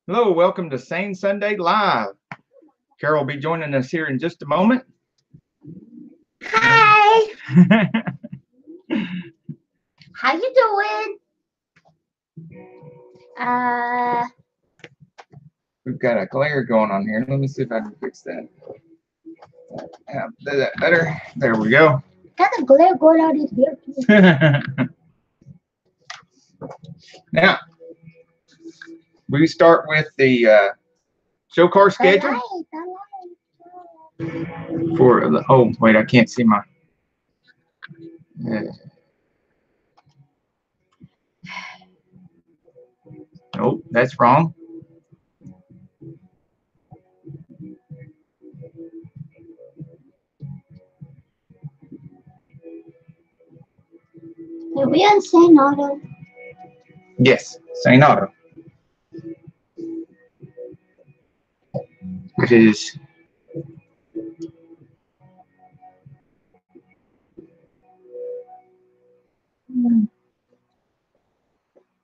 Hello, welcome to Sane Sunday Live. Carol will be joining us here in just a moment. Hi. How you doing? We've got a glare going on here. Let me see if I can fix that. Yeah, is that better? There we go. Got a glare going on in here too. Now, we start with the show car schedule. For the, oh wait, I can't see my. Nope, that's wrong. Are we on Saneauto? Yes, Saneauto. It is.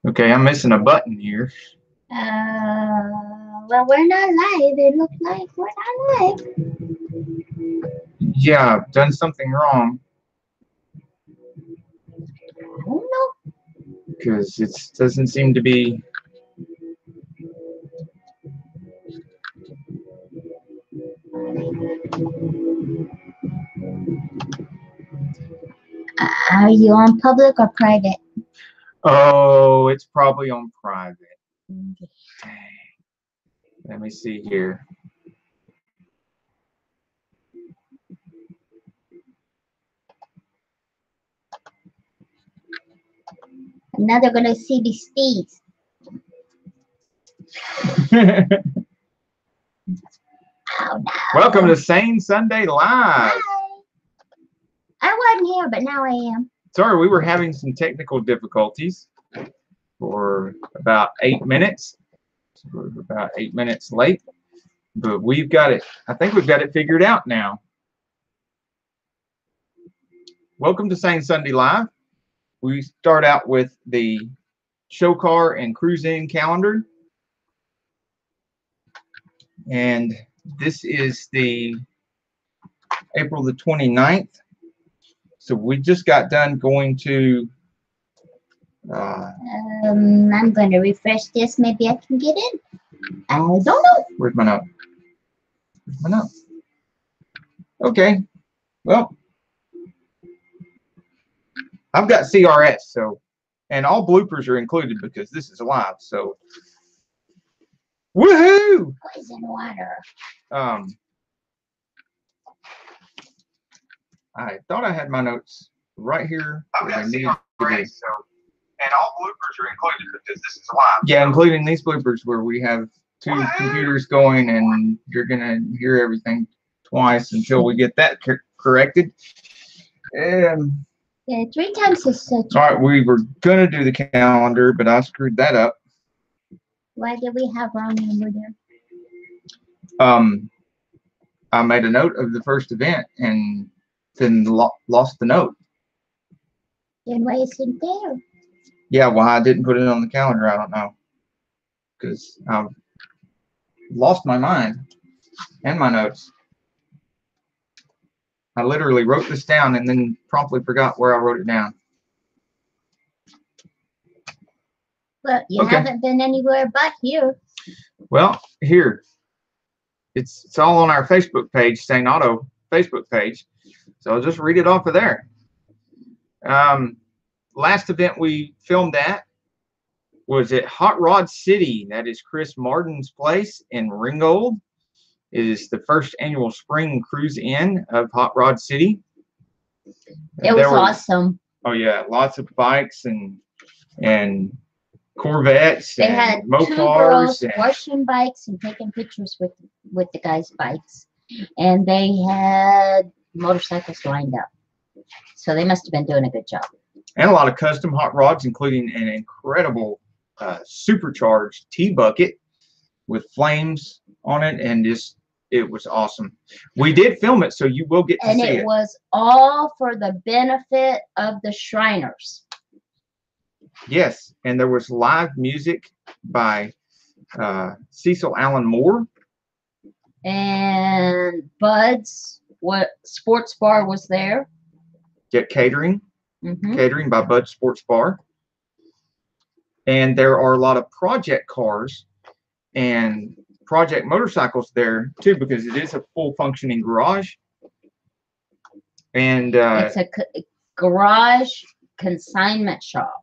Okay, I'm missing a button here. Well, we're not live. It looks like we're not live. Yeah, I've done something wrong. I don't know. Because it doesn't seem to be. Are you on public or private? Oh, it's probably on private. Dang. Let me see here. Now they're gonna see these steeds. Oh, no. Welcome to Sane Sunday Live. Hi. I wasn't here, but now I am. Sorry, we were having some technical difficulties for about 8 minutes. So we're about 8 minutes late, but we've got it. I think we've got it figured out now. Welcome to Sane Sunday Live. We start out with the show car and cruise-in calendar. And this is the April the 29th. So we just got done going to I'm going to refresh this. Maybe I can get in. I don't know. Where's my note? Where's my note? Okay. Well, I've got CRS, so, and all bloopers are included because this is live, so woohoo! Poison water. I thought I had my notes right here. I've got CRS, so, and all bloopers are included because this is live. Yeah, including these bloopers where we have two computers going and you're gonna hear everything twice until we get that corrected. Yeah, 3 times is such. All right, we were gonna do the calendar, but I screwed that up. Why did we have wrong number there? I made a note of the first event and then lost the note. Then why isn't there? Yeah, why I didn't put it on the calendar, I don't know. Because I've lost my mind and my notes. I literally wrote this down and then promptly forgot where I wrote it down. Well, you haven't been anywhere but here. Well, here. It's all on our Facebook page, Saneauto Facebook page. So I'll just read it off of there. Last event we filmed at was at Hot Rod City. That is Chris Martin's place in Ringgold. It is the first annual spring cruise-in of Hot Rod City. It was awesome. Oh yeah, lots of bikes and Corvettes. They had Mopars 2 girls washing bikes and taking pictures with the guys' bikes, and they had motorcycles lined up. So they must have been doing a good job. And a lot of custom hot rods, including an incredible supercharged T-bucket with flames on it, and just it was awesome. We did film it, so you will get to see it. And it was all for the benefit of the Shriners. Yes, and there was live music by Cecil Allen Moore. And Bud's sports bar was there. Get catering. Mm-hmm. Catering by Bud's Sports Bar. And there are a lot of project cars and project motorcycles there too, because it is a full functioning garage. And it's a garage consignment shop.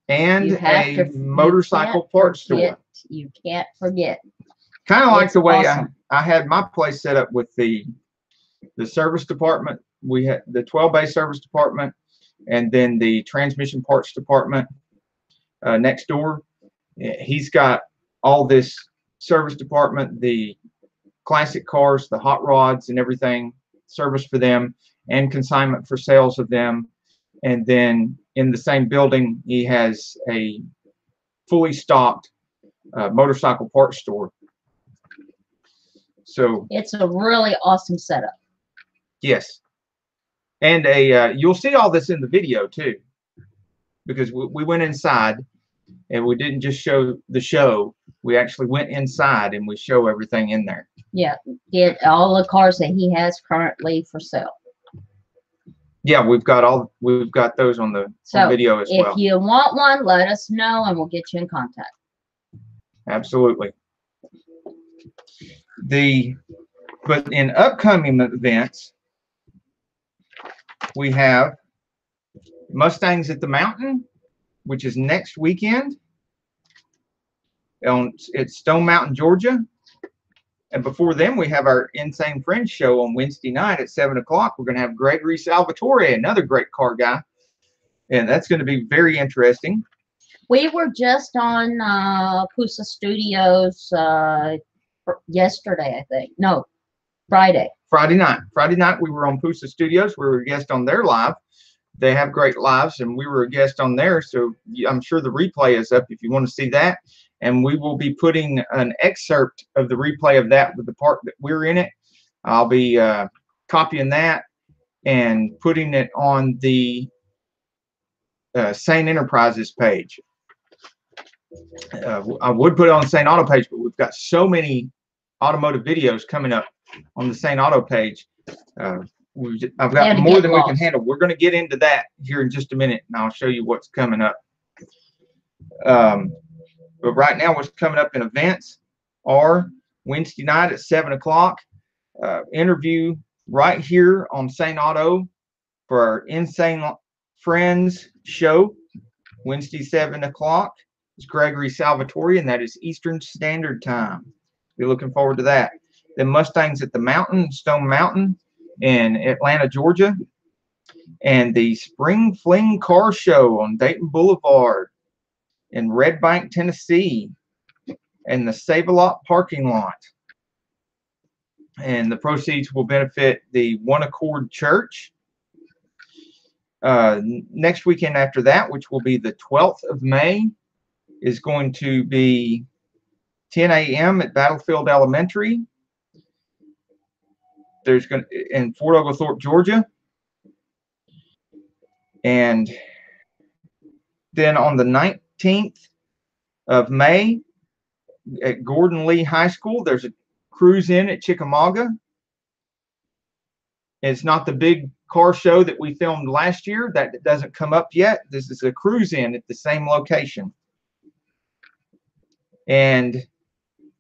And a motorcycle parts store. You can't forget. Kind of like the way I had my place set up with the service department. We had the 12-bay service department, and then the transmission parts department next door. He's got all this service department, the classic cars, the hot rods and everything, service for them, and consignment for sales of them. And then in the same building, he has a fully stocked motorcycle parts store. So it's a really awesome setup. Yes. And you'll see all this in the video too, because we went inside and we didn't just show the show. We actually went inside and we show everything in there. Yeah, get all the cars that he has currently for sale. Yeah, we've got those on the video as well. If you want one, let us know and we'll get you in contact. Absolutely. But in upcoming events, we have Mustangs at the Mountain, which is next weekend at Stone Mountain, Georgia. And before then, we have our Insanefriends show on Wednesday night at 7 o'clock. We're going to have Gregory Salvatore, another great car guy. And that's going to be very interesting. We were just on Pusa Studios yesterday, I think. No, Friday. Friday night, we were on Pusa Studios. We were a guest on their live. They have great lives, and we were a guest on there. So I'm sure the replay is up if you want to see that. And we will be putting an excerpt of the replay of that with the part that we're in it. I'll be copying that and putting it on the Sane Enterprises page. I would put it on the Saneauto page, but we've got so many automotive videos coming up on the Saneauto page. I've got more than we can handle. We're going to get into that here in just a minute, and I'll show you what's coming up. But right now, what's coming up in events are Wednesday night at 7 o'clock, interview right here on Saneauto for our Insanefriends show. Wednesday, 7 o'clock. It's Gregory Salvatore, and that is Eastern Standard Time. Be looking forward to that. Then Mustangs at the Mountain, Stone Mountain in Atlanta, Georgia. And the Spring Fling Car Show on Dayton Boulevard in Red Bank, Tennessee, and the Save-A-Lot parking lot. And the proceeds will benefit the One Accord Church. Next weekend after that, which will be the 12th of May, is going to be 10 a.m. at Battlefield Elementary. There's going to in Fort Oglethorpe, Georgia. And then on the 19th of May at Gordon Lee High School, there's a cruise in at Chickamauga. It's not the big car show that we filmed last year. That doesn't come up yet. This is a cruise in at the same location. And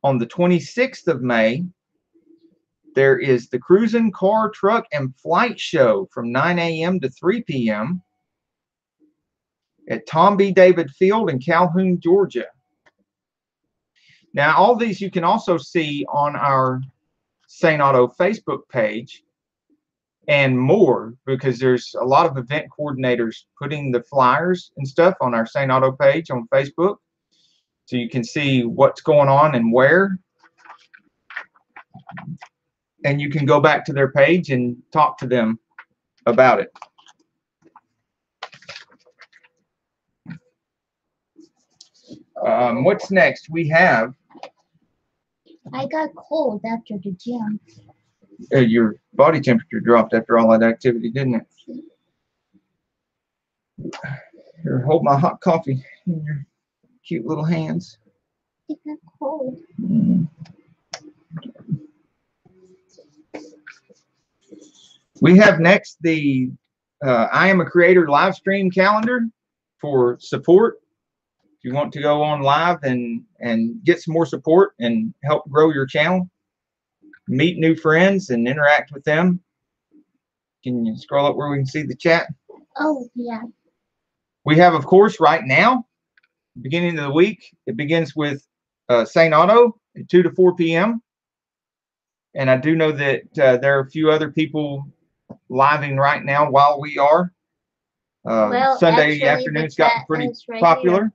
on the 26th of May, there is the Cruisin' Car, Truck, and Flight Show from 9 a.m. to 3 p.m. at Tom B. David Field in Calhoun, Georgia. Now, all these you can also see on our Saneauto Facebook page and more, because there's a lot of event coordinators putting the flyers and stuff on our Saneauto page on Facebook. So you can see what's going on and where. And you can go back to their page and talk to them about it. What's next? We have... I got cold after the gym. Your body temperature dropped after all that activity, didn't it? Here, hold my hot coffee in your cute little hands. It's not cold. We have next the I Am a Creator live stream calendar for support. If you want to go on live and get some more support and help grow your channel, meet new friends and interact with them. Can you scroll up where we can see the chat? Oh, yeah. We have, of course, right now, beginning of the week, it begins with Saneauto at 2 to 4 p.m. And I do know that there are a few other people living right now while we are. Well, Sunday actually, afternoons got pretty right popular.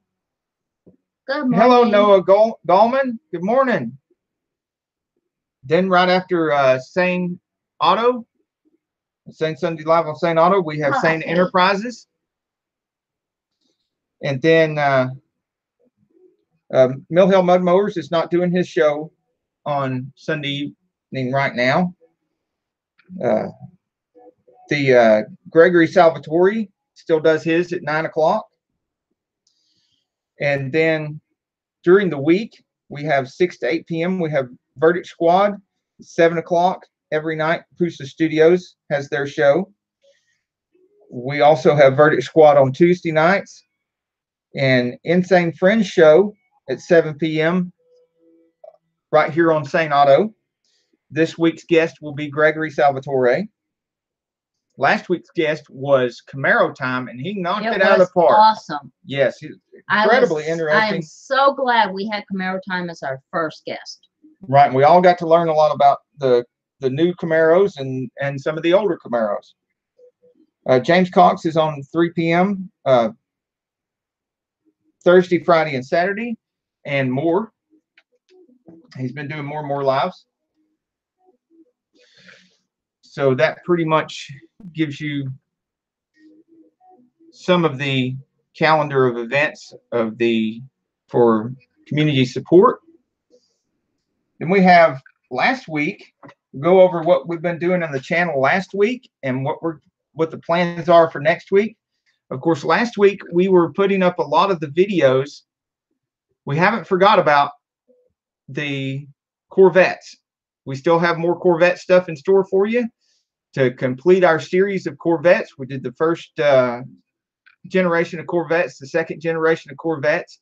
Here. Good morning. Hello, Noah Gallman. Good morning. Then right after Sane Auto, Sane Sunday Live on Saneauto, we have Sane Enterprises. And then Mill Hill Mud Mowers is not doing his show on Sunday evening right now. The Gregory Salvatore still does his at 9 o'clock. And then during the week, we have 6 to 8 p.m. We have Verdict Squad, 7 o'clock every night. Pusa Studios has their show. We also have Verdict Squad on Tuesday nights. And Insanefriends show at 7 p.m. right here on Saneauto. This week's guest will be Gregory Salvatore. Last week's guest was Camaro Time, and he knocked it out of the park. Awesome. Yes, incredibly interesting. I'm so glad we had Camaro Time as our first guest. Right, and we all got to learn a lot about the new Camaros and some of the older Camaros. James Cox is on 3 p.m. Thursday, Friday, and Saturday, and more. He's been doing more and more lives. So that pretty much gives you some of the calendar of events for community support. Then we have last week, go over what we've been doing on the channel last week and what the plans are for next week. Of course, last week we were putting up a lot of the videos. We haven't forgot about the Corvettes. We still have more Corvette stuff in store for you to complete our series of Corvettes. We did the first generation of Corvettes, the second generation of Corvettes,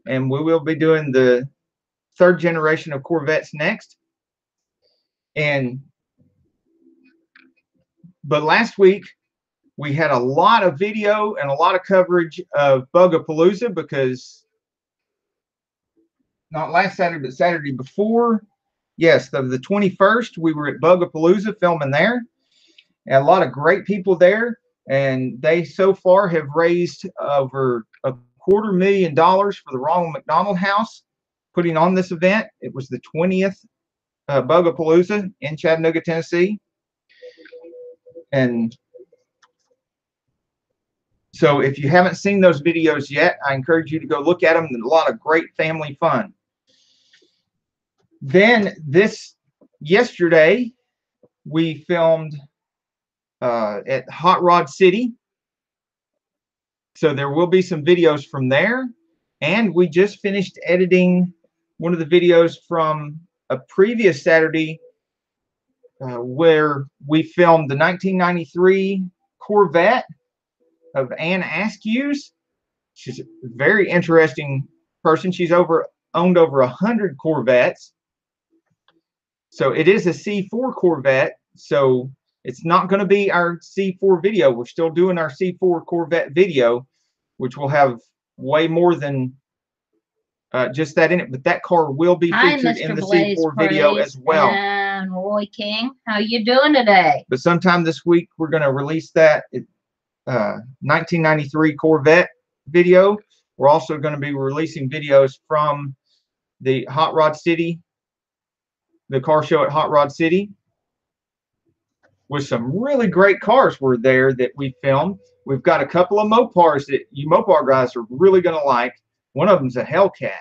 and we will be doing the third generation of Corvettes next. But last week we had a lot of video and a lot of coverage of Bugapalooza, because not last Saturday, but Saturday before, yes, the 21st, we were at Bugapalooza filming there, and a lot of great people there. And they so far have raised over $250,000 for the Ronald McDonald House putting on this event. It was the 20th Bugapalooza in Chattanooga, Tennessee. And so if you haven't seen those videos yet, I encourage you to go look at them. There's a lot of great family fun. Then yesterday, we filmed at Hot Rod City. So there will be some videos from there. And we just finished editing one of the videos from a previous Saturday where we filmed the 1993 Corvette of Ann Askew's. She's a very interesting person. She's owned over 100 Corvettes. So it is a C4 Corvette. So it's not going to be our C4 video. We're still doing our C4 Corvette video, which will have way more than just that in it. But that car will be featured in the C4 video as well. And Roy King, how you doing today? But sometime this week, we're going to release that 1993 Corvette video. We're also going to be releasing videos from the Hot Rod City, the car show at Hot Rod City, with some really great cars were there that we filmed. We've got a couple of Mopars that you Mopar guys are really going to like. One of them's a Hellcat,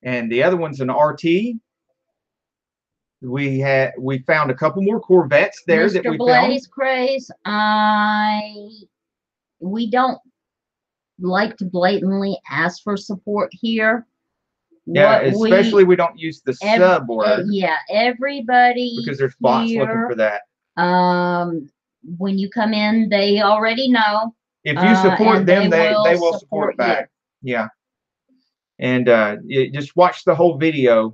and the other one's an RT. We found a couple more Corvettes there that we Blaze filmed. Craze, we don't like to blatantly ask for support here. Yeah, especially we don't use the sub word. Yeah, everybody because there's bots here, looking for that. When you come in, they already know. If you support them, they will support back. You. Yeah. And just watch the whole video,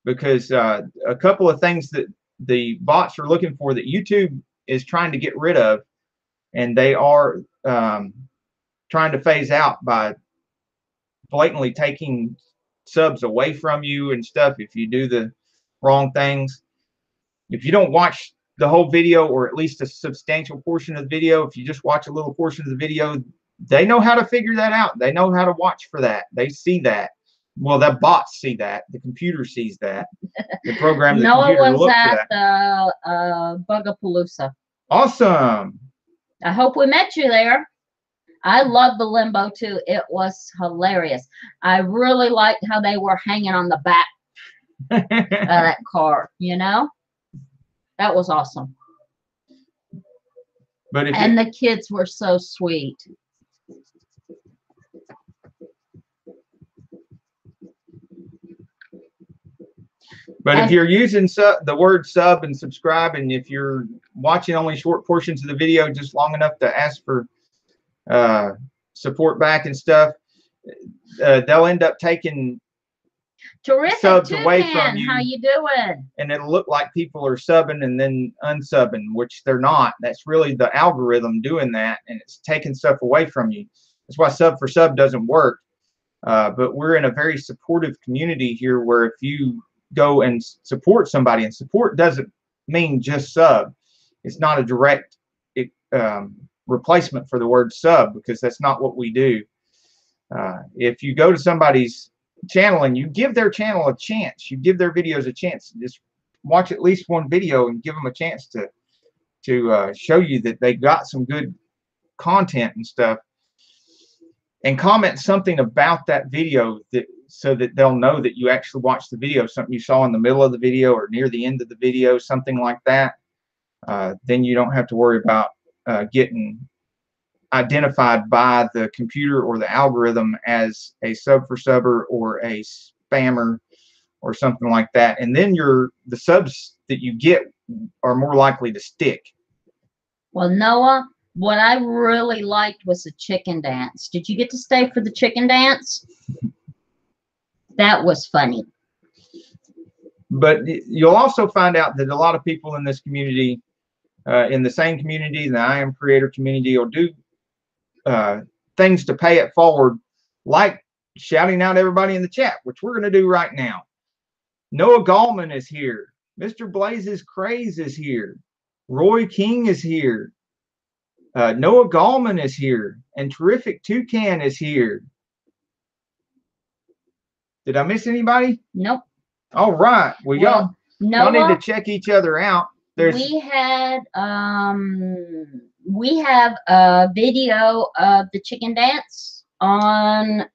because a couple of things that the bots are looking for that YouTube is trying to get rid of, and they are trying to phase out by blatantly taking subs away from you and stuff if you do the wrong things. If you don't watch the whole video, or at least a substantial portion of the video, if you just watch a little portion of the video, they know how to figure that out. They know how to watch for that. They see that. Well, the bots see that. The computer sees that. The program, the computer looks at that. The Bugapalooza. Awesome. I hope we met you there. I love the limbo too. It was hilarious. I really liked how they were hanging on the back of that car, you know? That was awesome. And the kids were so sweet. But if you're using the word sub and subscribe, and if you're watching only short portions of the video just long enough to ask for support back and stuff, they'll end up taking subs away from you. How you doing? And it'll look like people are subbing and then unsubbing, which they're not. That's really the algorithm doing that, and it's taking stuff away from you. That's why sub for sub doesn't work. But we're in a very supportive community here, where if you go and support somebody, and support doesn't mean just sub. It's not a direct replacement for the word sub, because that's not what we do. If you go to somebody's channel and you give their channel a chance, you give their videos a chance, just watch at least one video and give them a chance to show you that they got some good content and stuff, and comment something about that video so that they'll know that you actually watched the video, something you saw in the middle of the video or near the end of the video, something like that. Then you don't have to worry about getting identified by the computer or the algorithm as a sub for subber or a spammer or something like that. And then the subs that you get are more likely to stick. Well, Noah, what I really liked was the chicken dance. Did you get to stay for the chicken dance? That was funny. But you'll also find out that a lot of people in this community, in the Sane community, the I Am Creator community, will do things to pay it forward, like shouting out everybody in the chat, which we're going to do right now. Noah Gallman is here. Mr. Blazes Craze is here. Roy King is here. Noah Gallman is here. And Terrific Toucan is here. Did I miss anybody? Nope. All right. Well, y'all need to check each other out. We have a video of the chicken dance on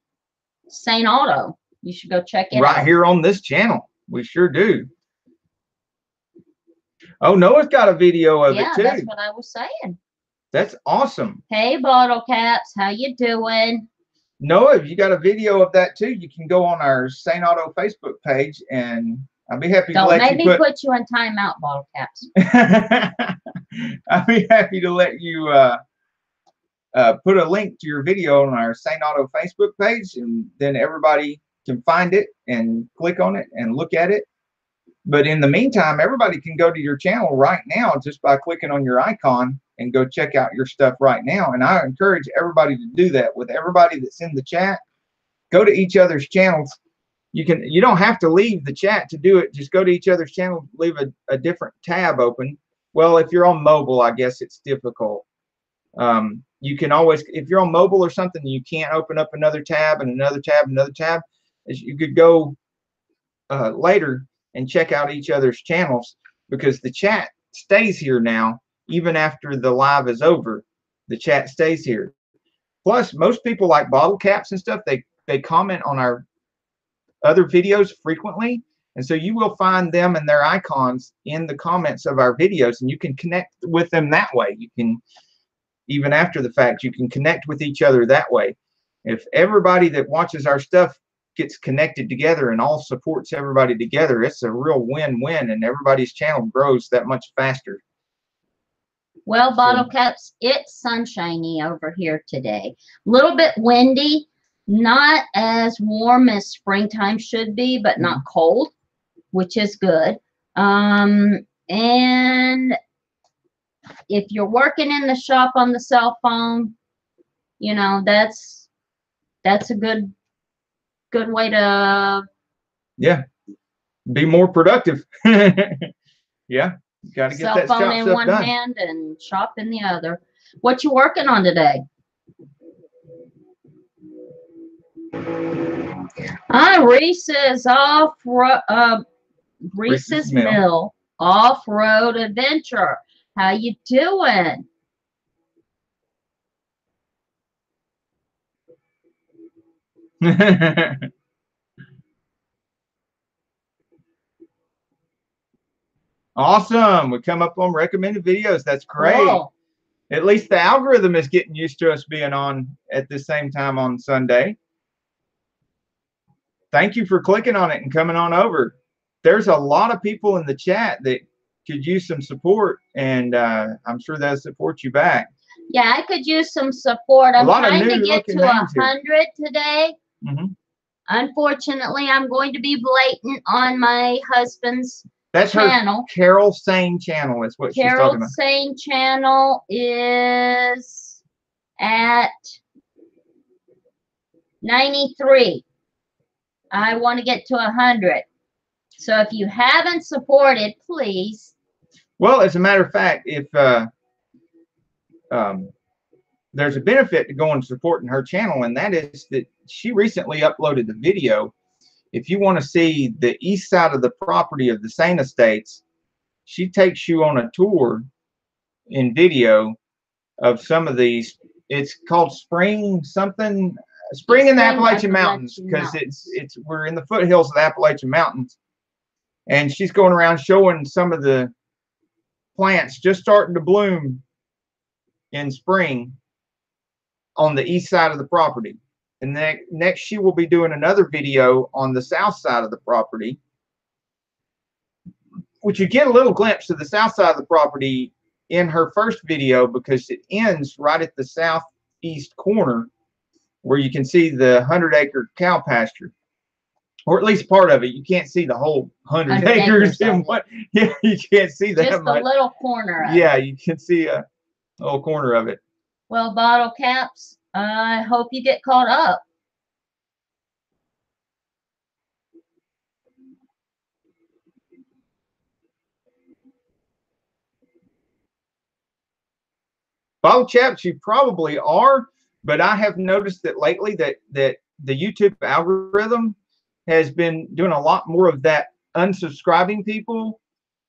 Saneauto. You should go check it out. Right here on this channel. We sure do. Oh, Noah's got a video of it too. Yeah, that's what I was saying. That's awesome. Hey, Bottle Caps, how you doing? Noah, if you got a video of that too, you can go on our Saneauto Facebook page, and I'll be happy to let you Don't make me put you on timeout, Bottle Caps. I'll be happy to let you put a link to your video on our Saneauto Facebook page, and then everybody can find it and click on it and look at it. But in the meantime, everybody can go to your channel right now just by clicking on your icon and go check out your stuff right now. And I encourage everybody to do that with everybody that's in the chat. Go to each other's channels. You don't have to leave the chat to do it. Just go to each other's channel, leave a different tab open. Well, if you're on mobile, I guess it's difficult. You can always, if you're on mobile or something, you can't open up another tab and another tab and another tab. You could go later and check out each other's channels, because the chat stays here now. Even after the live is over, the chat stays here. Plus, most people like Bottle Caps and stuff, they comment on our other videos frequently, and so you will find them and their icons in the comments of our videos, and you can connect with them that way. You can, even after the fact, you can connect with each other that way. If everybody that watches our stuff gets connected together and all supports everybody together, it's a real win-win, and everybody's channel grows that much faster. Well, bottle caps, it's sunshiny over here today. A little bit windy, not as warm as springtime should be, but not cold, which is good. And if you're working in the shop on the cell phone, you know, that's a good way to be more productive. Yeah, got to get that cell phone shop in stuff one done. hand and shop in the other. What you working on today? Reese's Reese's Mill Off-Road Adventure. How you doing? Awesome. We come up on recommended videos. That's great. Cool. At least the algorithm is getting used to us being on at the same time on Sunday. Thank you for clicking on it and coming on over. There's a lot of people in the chat that could use some support, and I'm sure they'll support you back. Yeah, I could use some support. I'm trying to get to 100 today. Unfortunately, I'm going to be blatant on my husband's channel. Her Carol Sane channel is what she's talking about. Carol Sane channel is at 93. I want to get to 100. So if you haven't supported, please. Well, as a matter of fact, if there's a benefit to going and supporting her channel, and that is that she recently uploaded the video. If you want to see the east side of the property of the Sane Estates, she takes you on a tour in video of some of these. It's called Spring in the Appalachian Mountains, because we're in the foothills of the Appalachian Mountains, and she's going around showing some of the plants just starting to bloom in spring on the east side of the property. And then next she will be doing another video on the south side of the property, which you get a little glimpse of the south side of the property in her first video, because it ends right at the southeast corner where you can see the 100-acre cow pasture, or at least part of it. You can't see the whole 100 acres in what. Yeah, you can't see that just much. a little corner of it. You can see a little corner of it. Well, bottle caps, I hope you get caught up. Bottle chaps, you probably are, but I have noticed that lately that the YouTube algorithm has been doing a lot more of that, unsubscribing people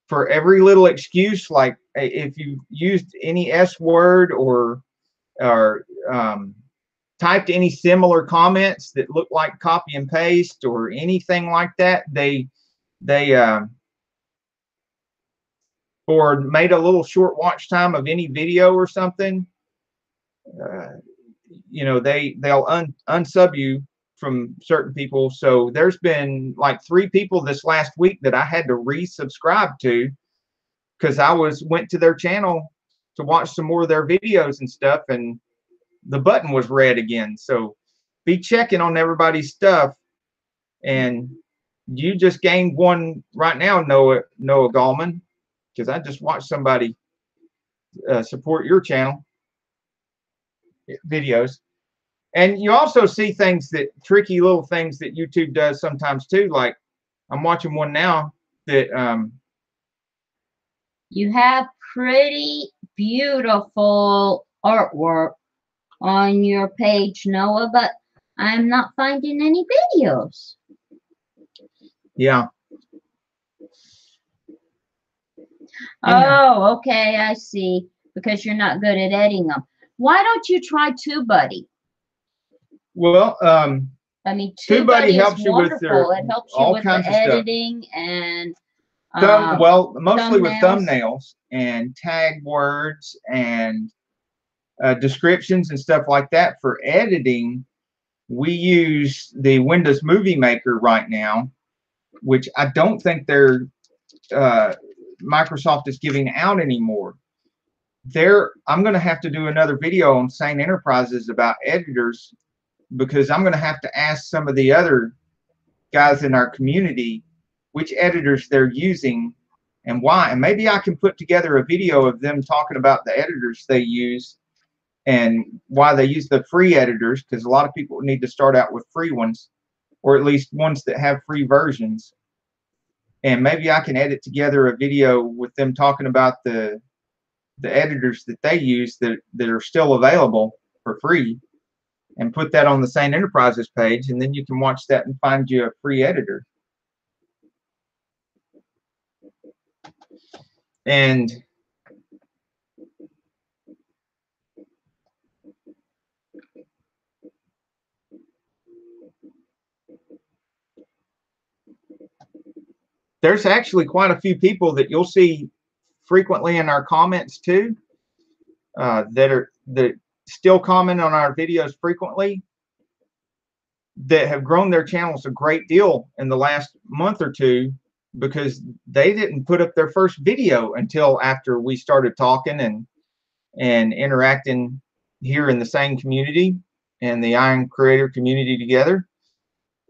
for every little excuse, like if you used any S word or typed any similar comments that look like copy and paste or anything like that, they or made a little short watch time of any video or something, you know, they'll unsub you from certain people. So there's been like 3 people this last week that I had to resubscribe to, because I went to their channel to watch some more of their videos and stuff, and the button was red again. So be checking on everybody's stuff. And you just gained one right now, Noah Gallman, because I just watched somebody support your channel videos. And you also see things tricky little things that YouTube does sometimes too. Like I'm watching one now that you have pretty beautiful artwork on your page, Noah, but I'm not finding any videos. Yeah. Oh, okay, I see. Because you're not good at editing them. Why don't you try TubeBuddy? Well, I mean, TubeBuddy helps you with it helps you with the editing and mostly with thumbnails and tag words and descriptions and stuff like that. For editing, we use the Windows Movie Maker right now, which I don't think they're Microsoft is giving out anymore. I'm going to have to do another video on Sane Enterprises about editors, because I'm going to have to ask some of the other guys in our community which editors they're using and why. And maybe I can put together a video of them talking about the editors they use and why they use the free editors, because a lot of people need to start out with free ones, or at least ones that have free versions. And maybe I can edit together a video with them talking about the editors that they use that are still available for free, and put that on the Sane Enterprises page, and then you can watch that and find you a free editor. And there's actually quite a few people that you'll see frequently in our comments too, that still comment on our videos frequently, that have grown their channels a great deal in the last month or two, because they didn't put up their first video until after we started talking and interacting here in the Sane community and the Iron Creator community together.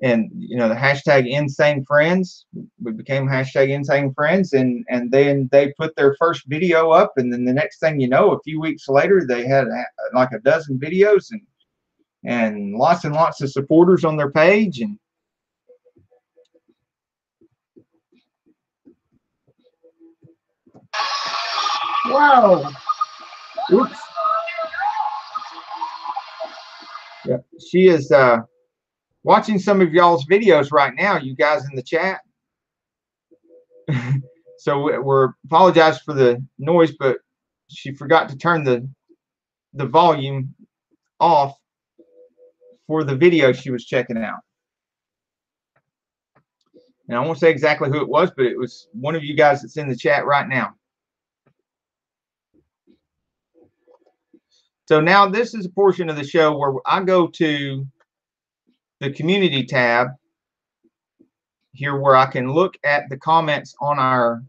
And you know, the hashtag Insanefriends, we became hashtag Insanefriends, and then they put their first video up, and then the next thing you know, a few weeks later, they had like a dozen videos and lots of supporters on their page. And whoa. Oops. Yeah, she is watching some of y'all's videos right now, you guys in the chat. So we're apologize for the noise, but she forgot to turn the volume off for the video she was checking out. And I won't say exactly who it was, but it was one of you guys that's in the chat right now. So now this is a portion of the show where I go to the community tab here, where I can look at the comments on our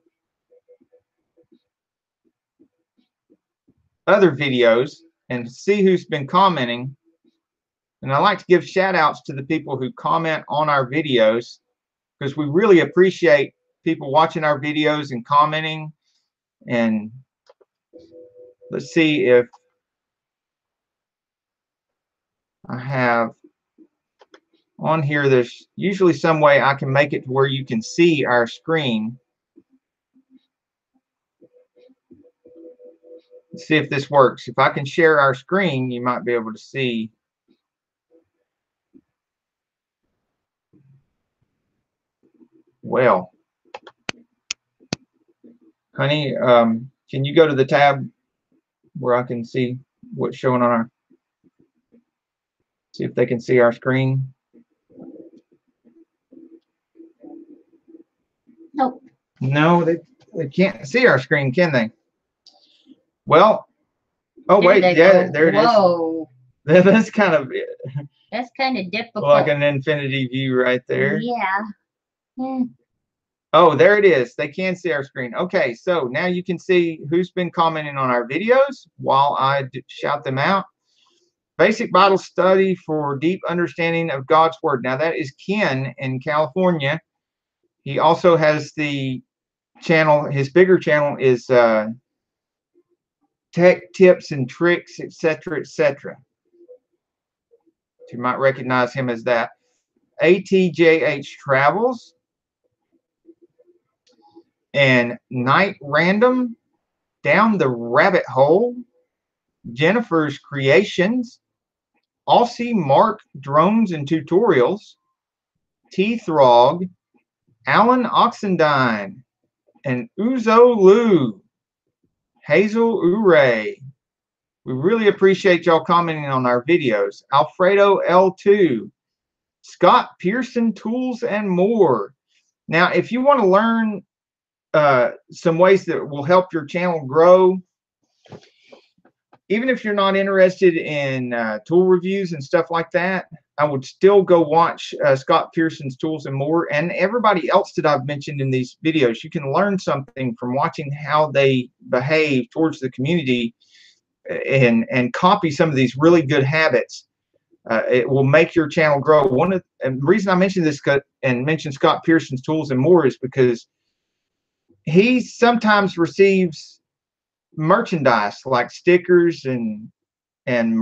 other videos and see who's been commenting. And I like to give shout outs to the people who comment on our videos, because we really appreciate people watching our videos and commenting. And let's see if I have on here, there's usually some way I can make it to where you can see our screen. Let's see if this works. If I can share our screen, you might be able to see. Well, honey, can you go to the tab where I can see what's showing on our, see if they can see our screen? Nope. No, they can't see our screen, can they? Well, oh There wait, yeah, go. there it Whoa. is. That's kind of That's kind of difficult. like an infinity view right there. Yeah. Oh, there it is. They can see our screen. Okay, so now you can see who's been commenting on our videos while I shout them out. Basic Bible Study for Deep Understanding of God's Word. Now that is Ken in California. He also has the channel, his bigger channel is Tech Tips and Tricks, etc., etc. You might recognize him as that. ATJH Travels and Night Random, Down the Rabbit Hole, Jennifer's Creations, Aussie Mark Drones and Tutorials, T-Throg, Alan Oxendine, and Uzo Lou, Hazel Uray. We really appreciate y'all commenting on our videos. Alfredo L2, Scott Pearson Tools and more. Now, if you want to learn some ways that will help your channel grow, even if you're not interested in tool reviews and stuff like that, I would still go watch Scott Pearson's Tools and More, and everybody else that I've mentioned in these videos. You can learn something from watching how they behave towards the community, and copy some of these really good habits. It will make your channel grow. And the reason I mentioned this and mention Scott Pearson's Tools and More is because he sometimes receives merchandise like stickers and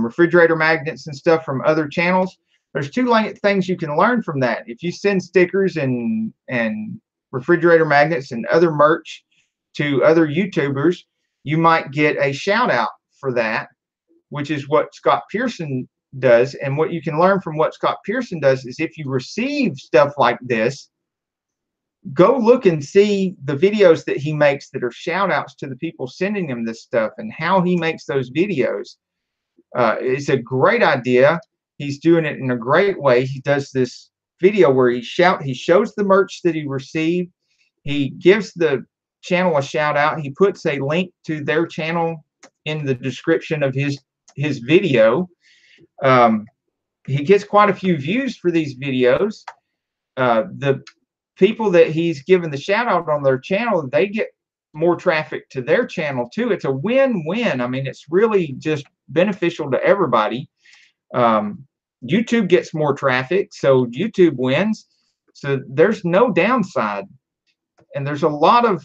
refrigerator magnets and stuff from other channels. There's two things you can learn from that. If you send stickers and refrigerator magnets and other merch to other YouTubers, you might get a shout out for that, which is what Scott Pearson does. And what you can learn from what Scott Pearson does is, if you receive stuff like this, go look and see the videos that he makes that are shout outs to the people sending him this stuff, and how he makes those videos. It's a great idea. He's doing it in a great way. He does this video where he shows the merch that he received. He gives the channel a shout out. He puts a link to their channel in the description of his video. He gets quite a few views for these videos. The people that he's given the shout out on their channel, they get more traffic to their channel too. It's a win-win. I mean, it's really just beneficial to everybody. YouTube gets more traffic, so YouTube wins. So there's no downside. And there's a lot of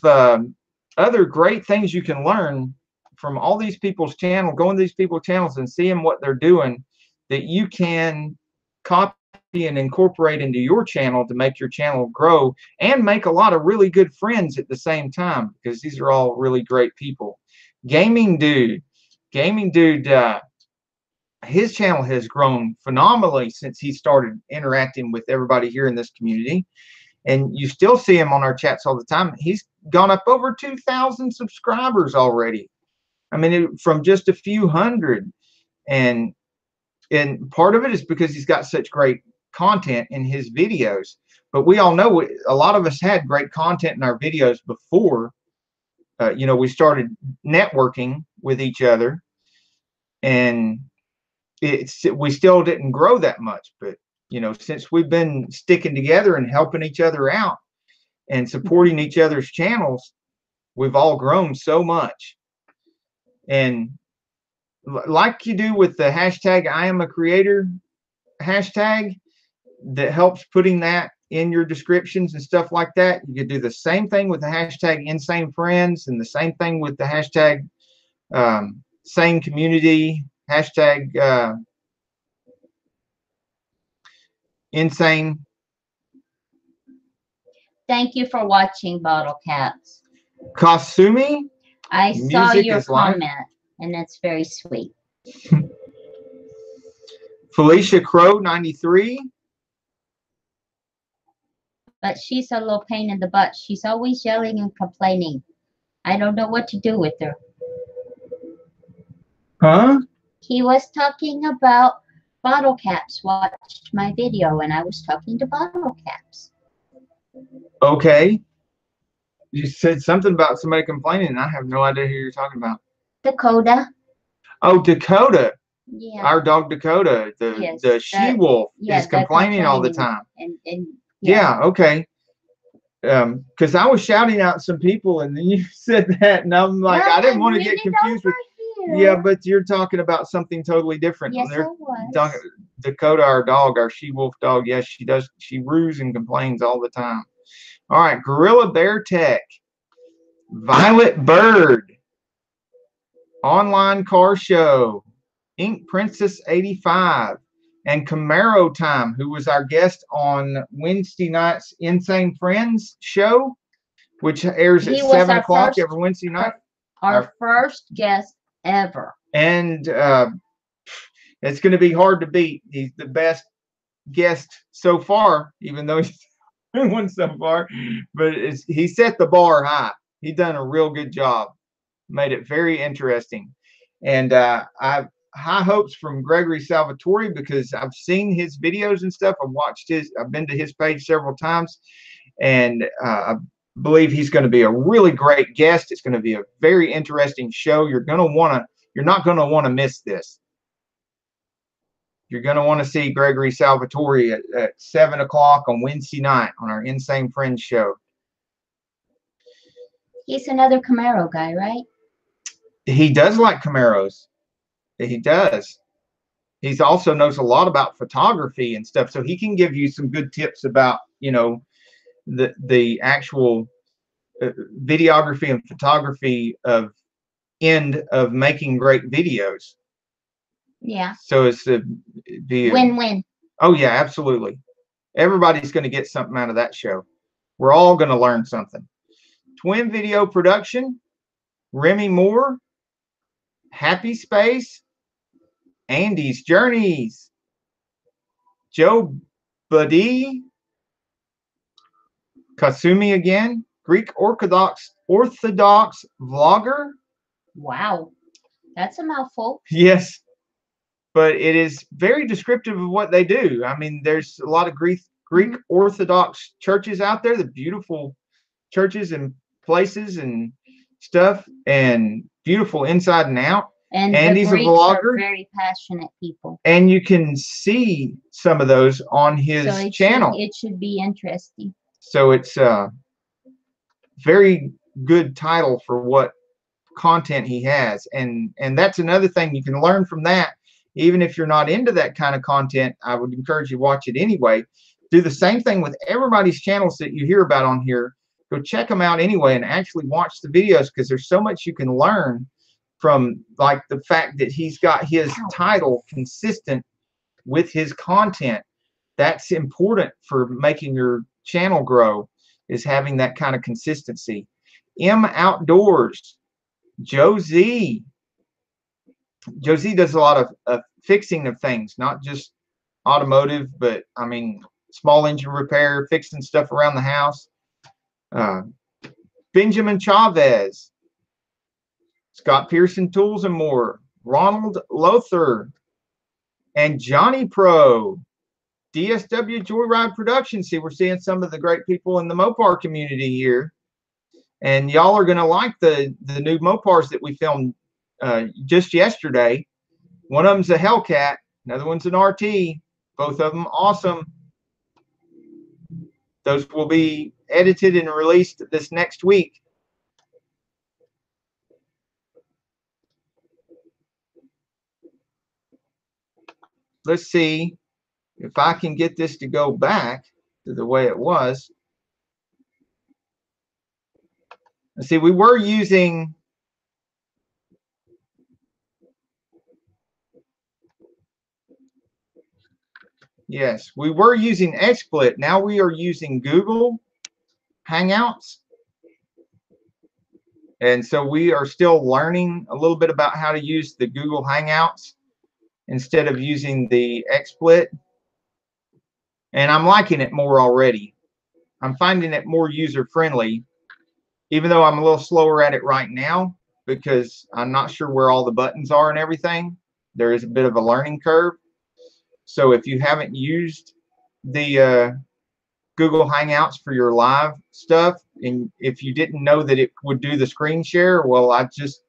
other great things you can learn from all these people's channels. Go into these people's channels and seeing what they're doing, that you can copy and incorporate into your channel to make your channel grow and make a lot of really good friends at the same time, because these are all really great people. Gaming Dude, his channel has grown phenomenally since he started interacting with everybody here in this community, and you still see him on our chats all the time. He's gone up over 2,000 subscribers already. I mean, from just a few hundred, and part of it is because he's got such great content in his videos. But we all know a lot of us had great content in our videos before we started networking with each other, and we still didn't grow that much. But since we've been sticking together and helping each other out and supporting each other's channels, we've all grown so much. And like you do with the hashtag I am a creator hashtag, that helps putting that in your descriptions and stuff like that, you could do the same thing with the hashtag Insanefriends, and the same thing with the hashtag Sane Community, hashtag Insane. Thank you for watching, Bottle Caps. Kasumi, I saw your comment, and it's very sweet. Felicia Crow 93. But she's a little pain in the butt. She's always yelling and complaining. I don't know what to do with her. Huh? He was talking about Bottle Caps. Watched my video, and I was talking to Bottle Caps. Okay. You said something about somebody complaining, and I have no idea who you're talking about. Dakota. Oh, Dakota. Yeah. Our dog Dakota, the she-wolf, is complaining all the time. Yeah, okay. Because I was shouting out some people, and then you said that, and I'm like, I didn't want to get confused with. Yeah, but you're talking about something totally different. Yes, I was. Dakota, our dog, our she-wolf dog. Yes, she does. She roos and complains all the time. All right, Gorilla Bear Tech, Violet Bird, Online Car Show, Ink Princess 85, and Camaro Time, who was our guest on Wednesday night's Insane Friends show, which airs at 7 o'clock every Wednesday night. Our first guest ever. And it's going to be hard to beat. He's the best guest so far, even though he's one so far. But he set the bar high. He done a real good job. Made it very interesting. And I've high hopes from Gregory Salvatore, because I've seen his videos and stuff. I've been to his page several times, and I believe he's going to be a really great guest. It's going to be a very interesting show. You're going to want to You're not going to want to miss this. You're going to want to see Gregory Salvatore at 7 o'clock on Wednesday night on our Insane Friends show. He's another Camaro guy, right? He does like Camaros. He does. He also knows a lot about photography and stuff, so he can give you some good tips about, you know, the actual videography and photography of end of making great videos. Yeah. So it's the win-win. Oh yeah, absolutely. Everybody's going to get something out of that show. We're all going to learn something. Twin Video Production, Remy Moore, Happy Space, Andy's Journeys, Joe Buddy, Kasumi again, Greek Orthodox vlogger. Wow, that's a mouthful. Yes, but it is very descriptive of what they do. I mean, there's a lot of Greek Orthodox churches out there, the beautiful churches and places and stuff, and beautiful inside and out. And Andy's the Greeks a vlogger. Are very passionate people. And you can see some of those on his channel. It should be interesting. So it's a very good title for what content he has. And that's another thing you can learn from that. Even if you're not into that kind of content, I would encourage you to watch it anyway. Do the same thing with everybody's channels that you hear about on here. Go check them out anyway and actually watch the videos, because there's so much you can learn from, like the fact that he's got his title consistent with his content. That's important for making your channel grow, is having that kind of consistency. M Outdoors, Josie. Josie does a lot of fixing of things, not just automotive, but I mean small engine repair, fixing stuff around the house. Benjamin Chavez, Scott Pearson Tools and More, Ronald Lothar, and Johnny Pro, DSW Joyride Productions. See, we're seeing some of the great people in the Mopar community here, and y'all are going to like the new Mopars that we filmed just yesterday. One of them's a Hellcat, another one's an RT. Both of them awesome. Those will be edited and released this next week. Let's see if I can get this to go back to the way it was. Let's see, we were using we were using XSplit. Now we are using Google Hangouts. And so we are still learning a little bit about how to use the Google Hangouts instead of using the XSplit. And I'm liking it more already. I'm finding it more user-friendly, even though I'm a little slower at it right now because I'm not sure where all the buttons are and everything. There is a bit of a learning curve. So if you haven't used the Google Hangouts for your live stuff, and if you didn't know that it would do the screen share, well, I just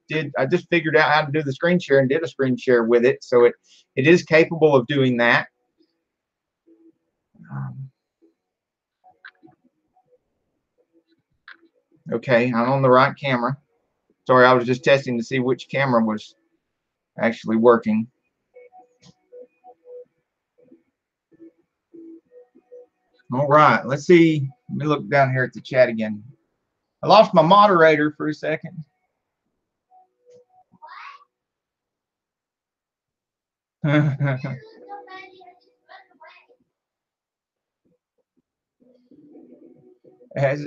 figured out how to do the screen share and did a screen share with it. So it is capable of doing that. Okay, I'm on the right camera. Sorry, I was just testing to see which camera was actually working. All right, let's see. Let me look down here at the chat again. I lost my moderator for a second.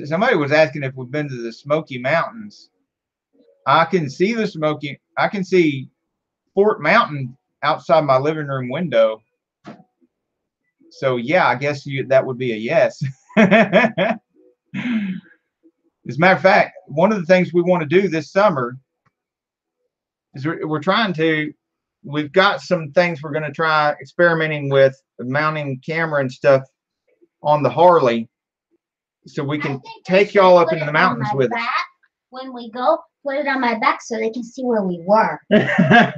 Somebody was asking if we've been to the Smoky Mountains. I can see the Smoky. I can see Fort Mountain outside my living room window. So yeah, I guess that would be a yes. As a matter of fact, one of the things we want to do this summer is we've got some things we're going to try experimenting with mounting camera and stuff on the Harley, so we can take y'all up into the mountains with us. When we go, put it on my back so they can see where we were. Like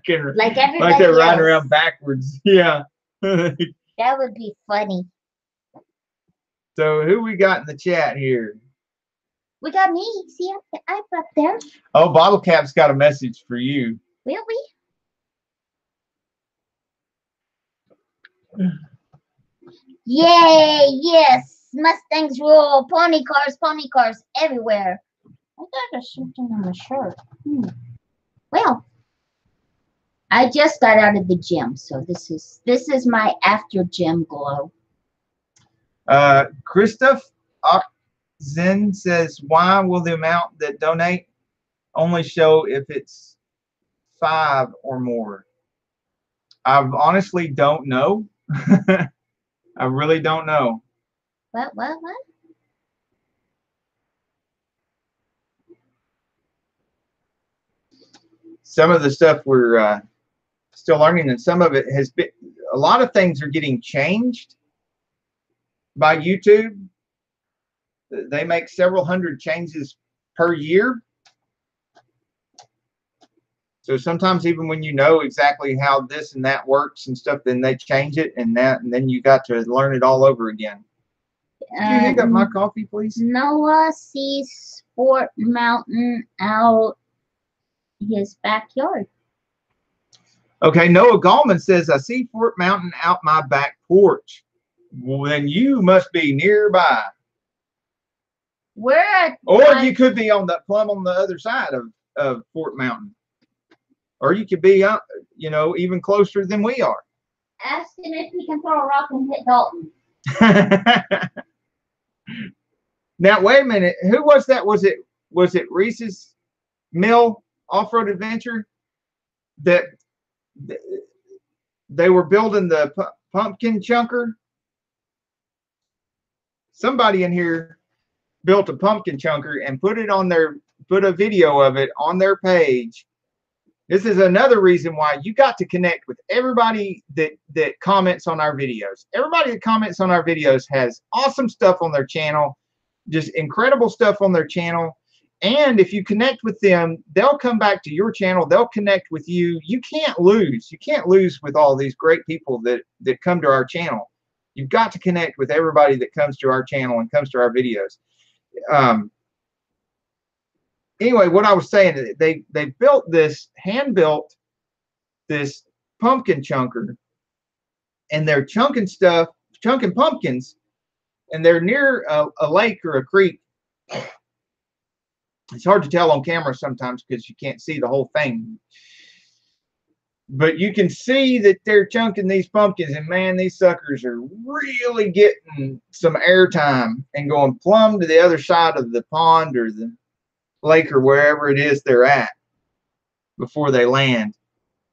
everybody like they're riding else. around backwards. Yeah. That would be funny. So who we got in the chat here? We got me. See, I'm up there. Oh, Bottle Cap's got a message for you. Will we? Yay! Yes, Mustangs rule. Pony cars everywhere. I thought there's something on my shirt. Well, I just got out of the gym, so this is my after gym glow. Christoph Zen says, why will the amount that donate only show if it's 5 or more? I honestly don't know. I really don't know. What? Some of the stuff we're still learning, and some of it has been, a lot of things are getting changed by YouTube. They make several hundred changes per year. So sometimes even when you know exactly how this and that works and stuff, then they change it and then you got to learn it all over again. Can you pick up my coffee, please? Noah sees Fort Mountain out his backyard. Okay, Noah Gallman says, I see Fort Mountain out my back porch. Well, then you must be nearby. Or you could be on the plumb on the other side of Fort Mountain. Or you could be, you know, even closer than we are. Ask him if he can throw a rock and hit Dalton. Now, wait a minute. Who was that? Was it Reese's Mill Off-Road Adventure that they were building the pumpkin chunker? Somebody in here built a pumpkin chunker and put a video of it on their page. This is another reason why you got to connect with everybody that comments on our videos. Everybody that comments on our videos has awesome stuff on their channel, just incredible stuff on their channel. And if you connect with them, they'll come back to your channel. They'll connect with you. You can't lose. You can't lose with all these great people that come to our channel. You've got to connect with everybody that comes to our channel and comes to our videos. Anyway, what I was saying, they built this, hand-built this pumpkin chunker, and they're chunking pumpkins, and they're near a lake or a creek. It's hard to tell on camera sometimes because you can't see the whole thing. But you can see that they're chunking these pumpkins, and man, these suckers are really getting some airtime and going plumb to the other side of the pond or the lake or wherever it is they're at before they land.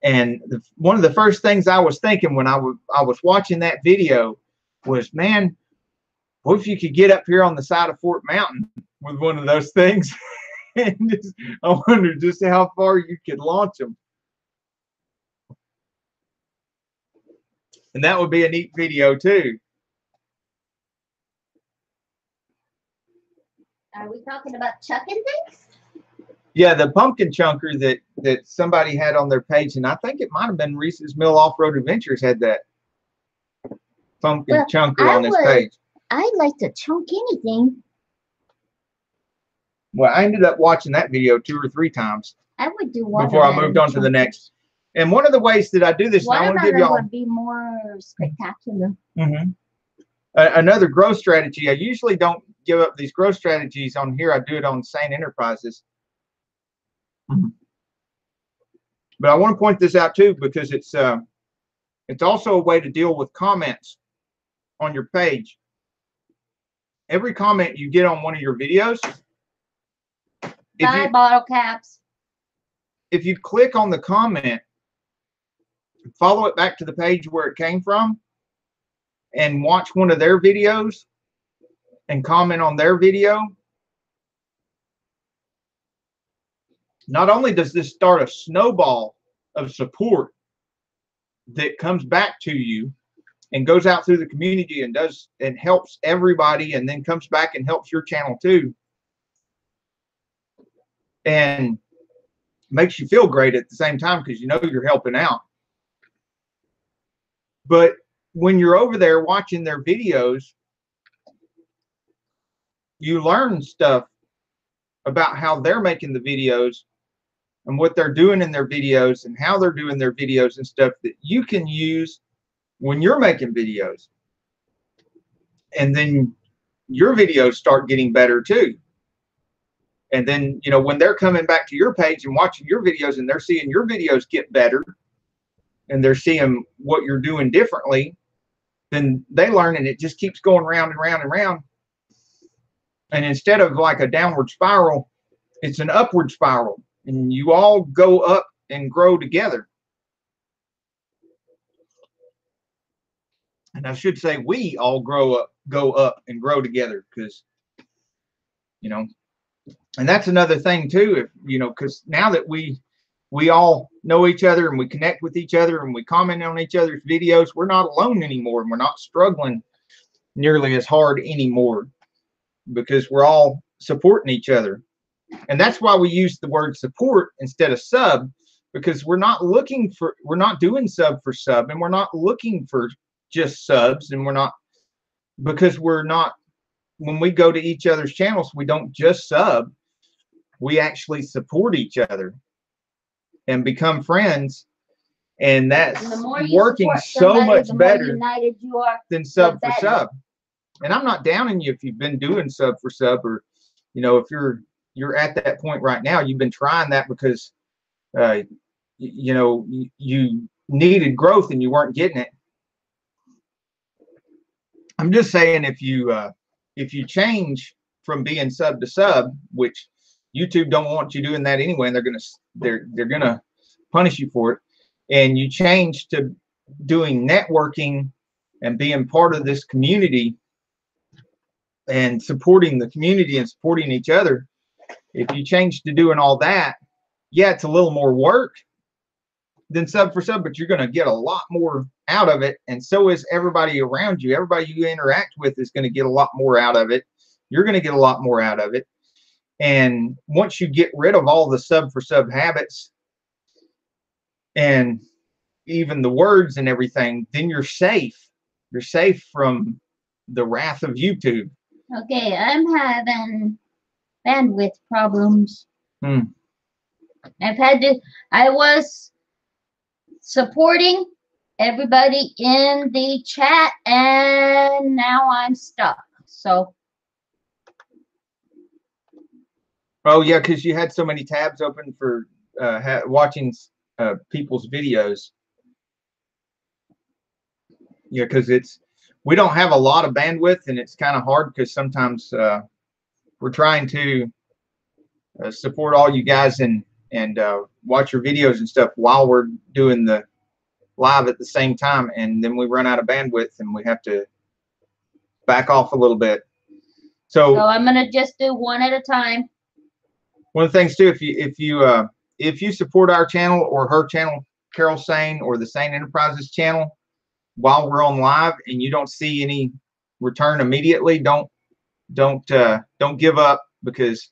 And one of the first things I was thinking when I was watching that video was, man, what if you could get up here on the side of Fort Mountain with one of those things? And I wonder just how far you could launch them. And that would be a neat video too. Are we talking about chucking things? Yeah, the pumpkin chunker that somebody had on their page, and I think it might have been Reese's Mill Off-Road Adventures had that pumpkin chunker on his page. I'd like to chunk anything. Well, I ended up watching that video 2 or 3 times. I would do one before I moved on to the next. And one of the ways that I do this, and I want to give y'all would be more spectacular. Another growth strategy. I usually don't give up these growth strategies on here. I do it on Sane Enterprises. But I want to point this out too because it's also a way to deal with comments on your page. Every comment you get on one of your videos, Buy bottle caps. If you click on the comment, follow it back to the page where it came from, and watch one of their videos and comment on their video, not only does this start a snowball of support that comes back to you and goes out through the community and helps everybody, and then comes back and helps your channel too. and makes you feel great at the same time because you know you're helping out. But when you're over there watching their videos, you learn stuff about how they're making the videos and what they're doing in their videos and how they're doing their videos and stuff that you can use when you're making videos. And then your videos start getting better too. And then, you know, when they're coming back to your page and watching your videos and they're seeing your videos get better and they're seeing what you're doing differently, then they learn, and it just keeps going round and round and round. And instead of like a downward spiral, it's an upward spiral, and you all go up and grow together. And I should say we all go up and grow together, because, you know, and that's another thing too, if, you know, because now that we all know each other and we connect with each other and we comment on each other's videos, we're not alone anymore, and we're not struggling nearly as hard anymore, because we're all supporting each other. And that's why we use the word support instead of sub, because we're not doing sub for sub, and we're not looking for just subs, and when we go to each other's channels, we don't just sub, we actually support each other and become friends. And that's working so much better than sub for sub. And I'm not downing you if you've been doing sub for sub, or, you know, if you're at that point right now, you've been trying that because, you know, you needed growth and you weren't getting it. I'm just saying, if you change from being sub to sub, which YouTube don't want you doing that anyway, and they're gonna punish you for it, and you change to doing networking and being part of this community and supporting the community and supporting each other, if you change to doing all that, yeah, it's a little more work than sub for sub, but you're going to get a lot more out of it. And so is everybody around you. Everybody you interact with is going to get a lot more out of it. You're going to get a lot more out of it. And once you get rid of all the sub for sub habits and even the words and everything, then you're safe. You're safe from the wrath of YouTube. Okay, I'm having bandwidth problems. I was supporting everybody in the chat, and now I'm stuck. So. Oh yeah, because you had so many tabs open for watching people's videos. Yeah, because we don't have a lot of bandwidth, and it's kind of hard because sometimes we're trying to support all you guys and watch your videos and stuff while we're doing the live at the same time, and then we run out of bandwidth and we have to back off a little bit. So I'm gonna just do one at a time. One of the things too, if you support our channel or her channel, Carol Sane, or the Sane Enterprises channel, while we're on live and you don't see any return immediately, don't give up, because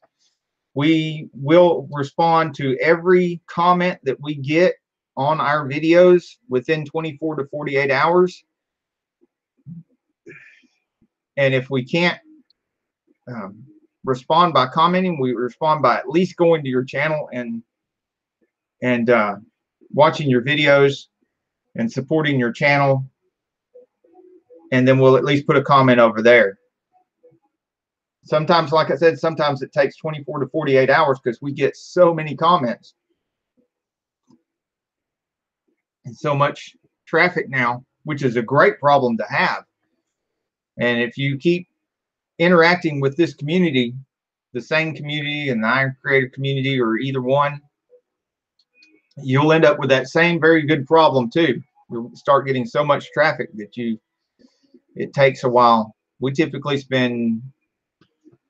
we will respond to every comment that we get on our videos within 24 to 48 hours. And if we can't respond by commenting, we respond by at least going to your channel and watching your videos and supporting your channel, and then we'll at least put a comment over there. Sometimes, like I said, sometimes it takes 24 to 48 hours because we get so many comments and so much traffic now, which is a great problem to have. And if you keep interacting with this community, the Sane community and the Iron Creative community, or either one, you'll end up with that same very good problem too. You'll start getting so much traffic that it takes a while. We typically spend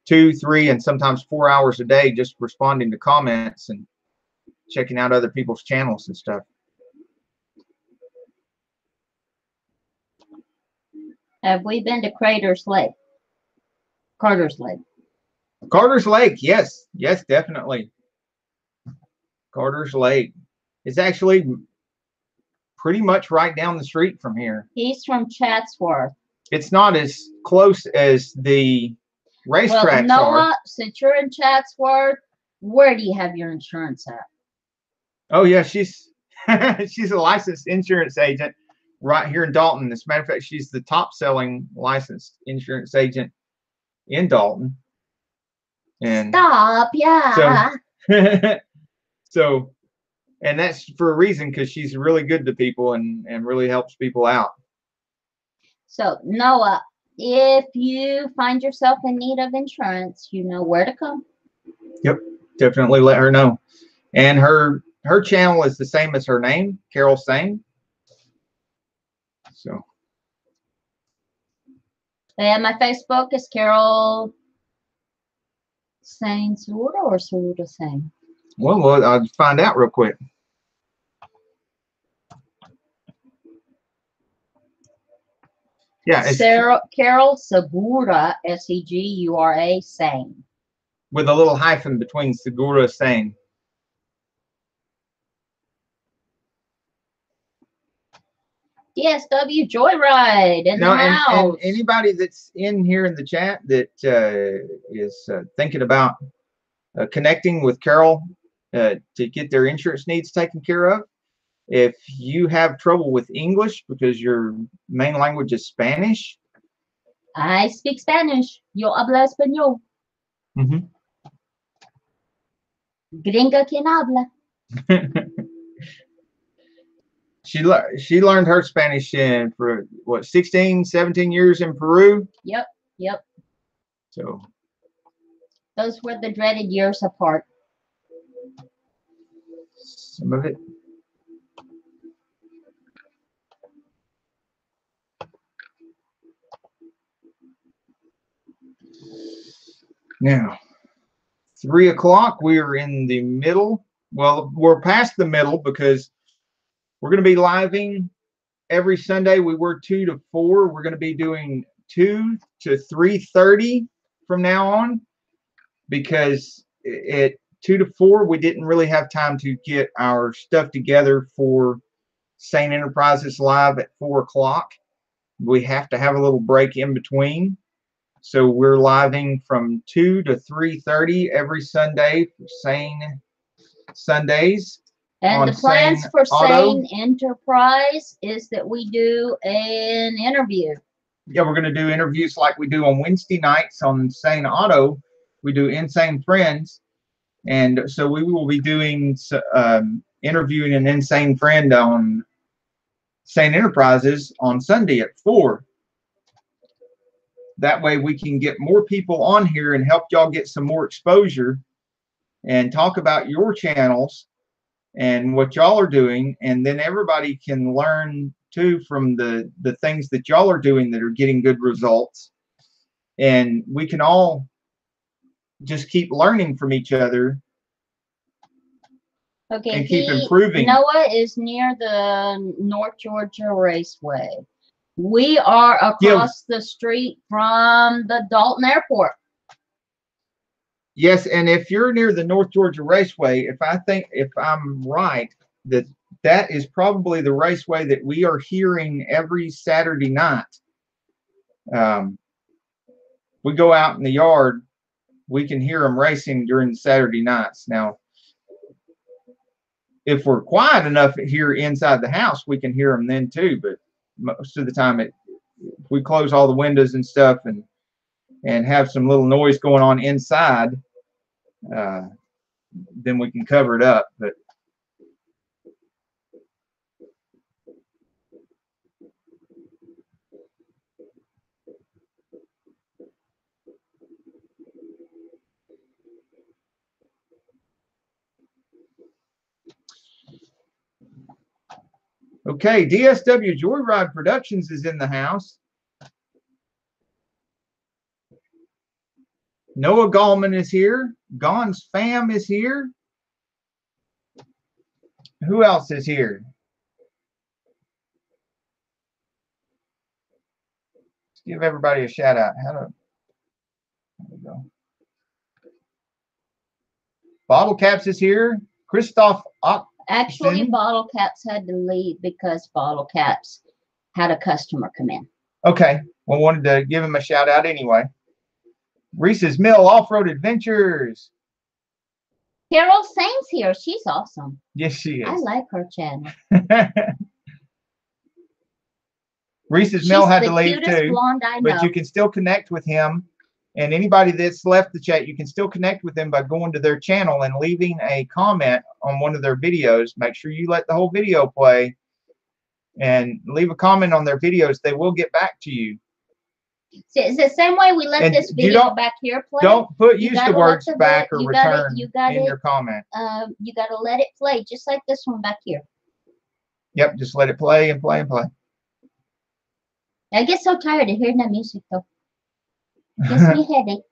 2, 3, and sometimes 4 hours a day just responding to comments and checking out other people's channels and stuff. Have we been to Carter's Lake? Carter's Lake, yes, definitely. Carter's Lake. It's actually pretty much right down the street from here. He's from Chatsworth. It's not as close as the racetracks Noah, are. Since you're in Chatsworth, where do you have your insurance at? Oh yeah, she's she's a licensed insurance agent right here in Dalton. As a matter of fact, she's the top selling licensed insurance agent in Dalton. And stop, yeah. So and that's for a reason, because she's really good to people and really helps people out. So Noah, if you find yourself in need of insurance, you know where to come. Yep, definitely let her know. And her channel is the same as her name, Carol Sane. So. And my Facebook is Carol Sane Saneauto or Saneauto Sane. Well, I'll find out real quick. Yeah, it's Carol Segura, Segura Sane. With a little hyphen between Segura Sane. DSW Joyride in the house. And anybody that's in here in the chat that is thinking about connecting with Carol to get their insurance needs taken care of, if you have trouble with English because your main language is Spanish. I speak Spanish. Yo hablo español. Gringa quien habla. She learned her Spanish for what, 16, 17 years in Peru? Yep. So those were the dreaded years apart. Some of it. Now, 3 o'clock, we are in the middle. Well, we're past the middle because we're going to be living every Sunday. We were 2 to 4. We're going to be doing 2 to 3:30 from now on, because at 2 to 4, we didn't really have time to get our stuff together for Sane Enterprises live at 4 o'clock. We have to have a little break in between. So we're living from 2 to 3:30 every Sunday for Sane Sundays. And the plans for Sane Enterprise is that we do an interview. Yeah, we're going to do interviews like we do on Wednesday nights on Saneauto. We do Insanefriends. And so we will be doing interviewing an insane friend on Sane Enterprises on Sunday at 4. That way we can get more people on here and help y'all get some more exposure and talk about your channels and what y'all are doing. And then everybody can learn too from the things that y'all are doing that are getting good results. And we can all just keep learning from each other. Okay, and keep improving. Noah is near the North Georgia Raceway. We are across the street from the Dalton Airport. Yes, and if you're near the North Georgia Raceway, if I'm right, that is probably the raceway that we are hearing every Saturday night. We go out in the yard, we can hear them racing during the Saturday nights. Now, if we're quiet enough here inside the house, we can hear them then too. But most of the time, we close all the windows and stuff and have some little noise going on inside, then we can cover it up. But okay, DSW Joyride Productions is in the house. Noah Gallman is here. Gon's fam is here. Who else is here? Let's give everybody a shout out. There we go. Bottle Caps is here. Christoph Oxen. Actually, Bottle Caps had to leave because Bottle Caps had a customer come in. Okay. Well, wanted to give him a shout out anyway. Reese's Mill Off-Road Adventures. Carol Sane's here. She's awesome. Yes, she is. I like her channel. Reese's Mill had to leave cutest too, blonde I know. but you can still connect with him. And anybody that's left the chat, you can still connect with them by going to their channel and leaving a comment on one of their videos. Make sure you let the whole video play and leave a comment on their videos. They will get back to you. It's the same way we let this video back here play. Don't use the words back or return in your comment. You got to let it play, just like this one back here. Yep, just let it play and play and play. I get so tired of hearing that music, though. Gives me a headache.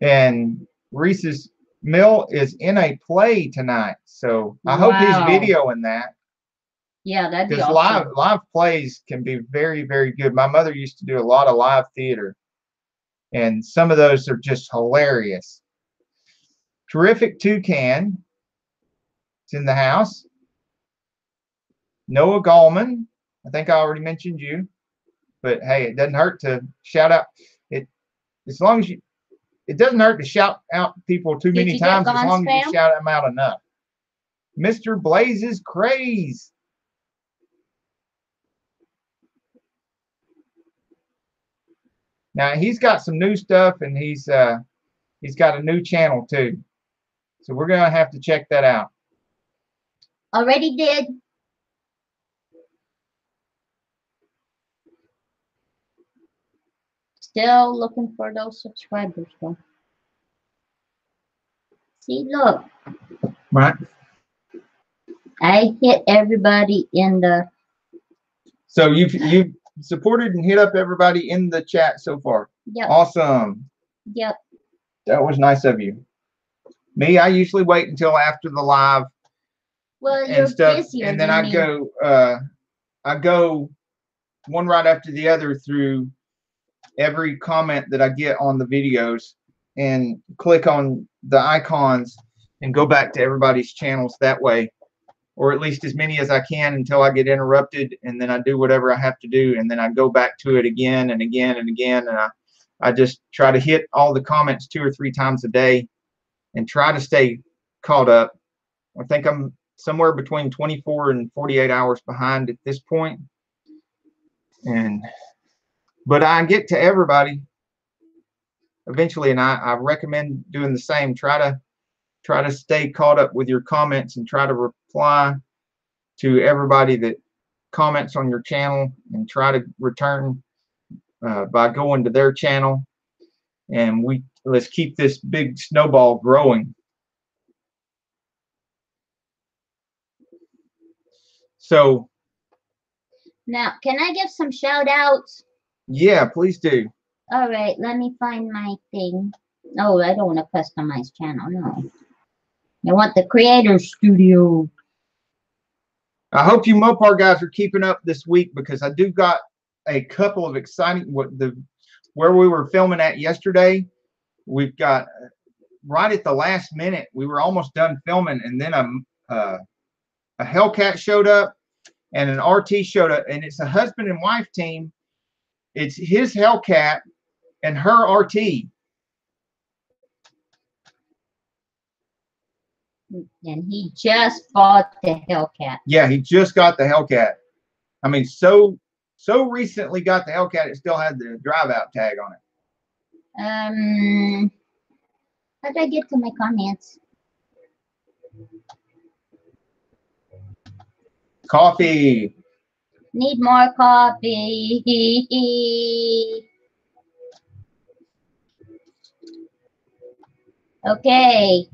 And Reese's Mill is in a play tonight, so I hope he's videoing that. Yeah, that'd be awesome. Because live plays can be very, very good. My mother used to do a lot of live theater, and some of those are just hilarious. Terrific Toucan. It's in the house. Noah Gallman. I think I already mentioned you. But hey, it doesn't hurt to shout out. As long as you, it doesn't hurt to shout out people too many times, as long as you shout them out enough. Mr. Blaze's Craze. Now he's got some new stuff, and he's got a new channel too. So we're gonna have to check that out. Already did. Still looking for those subscribers, though. See, look. Right. I hit everybody in the. So you've supported and hit up everybody in the chat so far. Yep. Awesome. Yep. That was nice of you. Me, I usually wait until after the live. Well, you're busier and then than me. I go one right after the other through every comment that I get on the videos and click on the icons and go back to everybody's channels that way, or at least as many as I can until I get interrupted, and then I do whatever I have to do, and then I go back to it again and again and again, and I just try to hit all the comments 2 or 3 times a day and try to stay caught up. I think I'm somewhere between 24 and 48 hours behind at this point. But I get to everybody eventually, and I recommend doing the same. Try to stay caught up with your comments and try to reply to everybody that comments on your channel, and try to return by going to their channel. And let's keep this big snowball growing. So now, can I give some shout outs? Yeah, please do. All right, let me find my thing. Oh, I don't want to customize channel. No, I want the Creator Studio. I hope you Mopar guys are keeping up this week, because I do got a couple of exciting. Where we were filming at yesterday, we've got right at the last minute. We were almost done filming, and then a Hellcat showed up and an RT showed up, and it's a husband and wife team. It's his Hellcat and her RT. And he just bought the Hellcat. Yeah, he just got the Hellcat. I mean, so recently got the Hellcat, it still had the drive out tag on it. How did I get to my comments? Coffee. Need more coffee. Okay.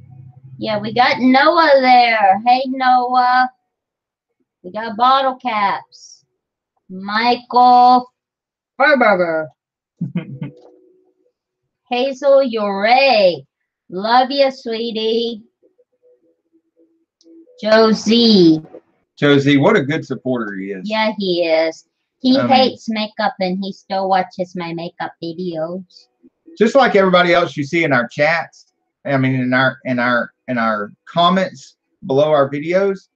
Yeah, we got Noah there. Hey, Noah. We got Bottle Caps. Michael Furberger. Hazel Uray. Love you, sweetie. Josie. Josie, what a good supporter he is. Yeah, he is. He hates makeup, and he still watches my makeup videos. Just like everybody else you see in our chats, I mean, in our comments below our videos.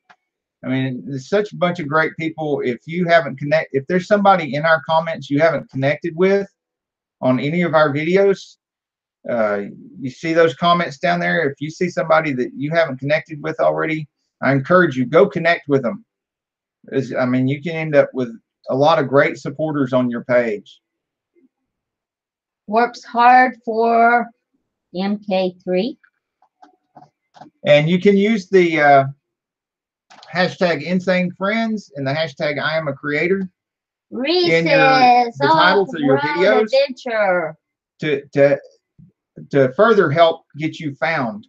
I mean, there's such a bunch of great people. If you haven't if there's somebody in our comments you haven't connected with on any of our videos, you see those comments down there. If you see somebody that you haven't connected with already, I encourage you, go connect with them. I mean, you can end up with a lot of great supporters on your page. Works hard for MK3. And you can use the hashtag Insanefriends and the hashtag I am a creator in the titles of your videos adventure to further help get you found.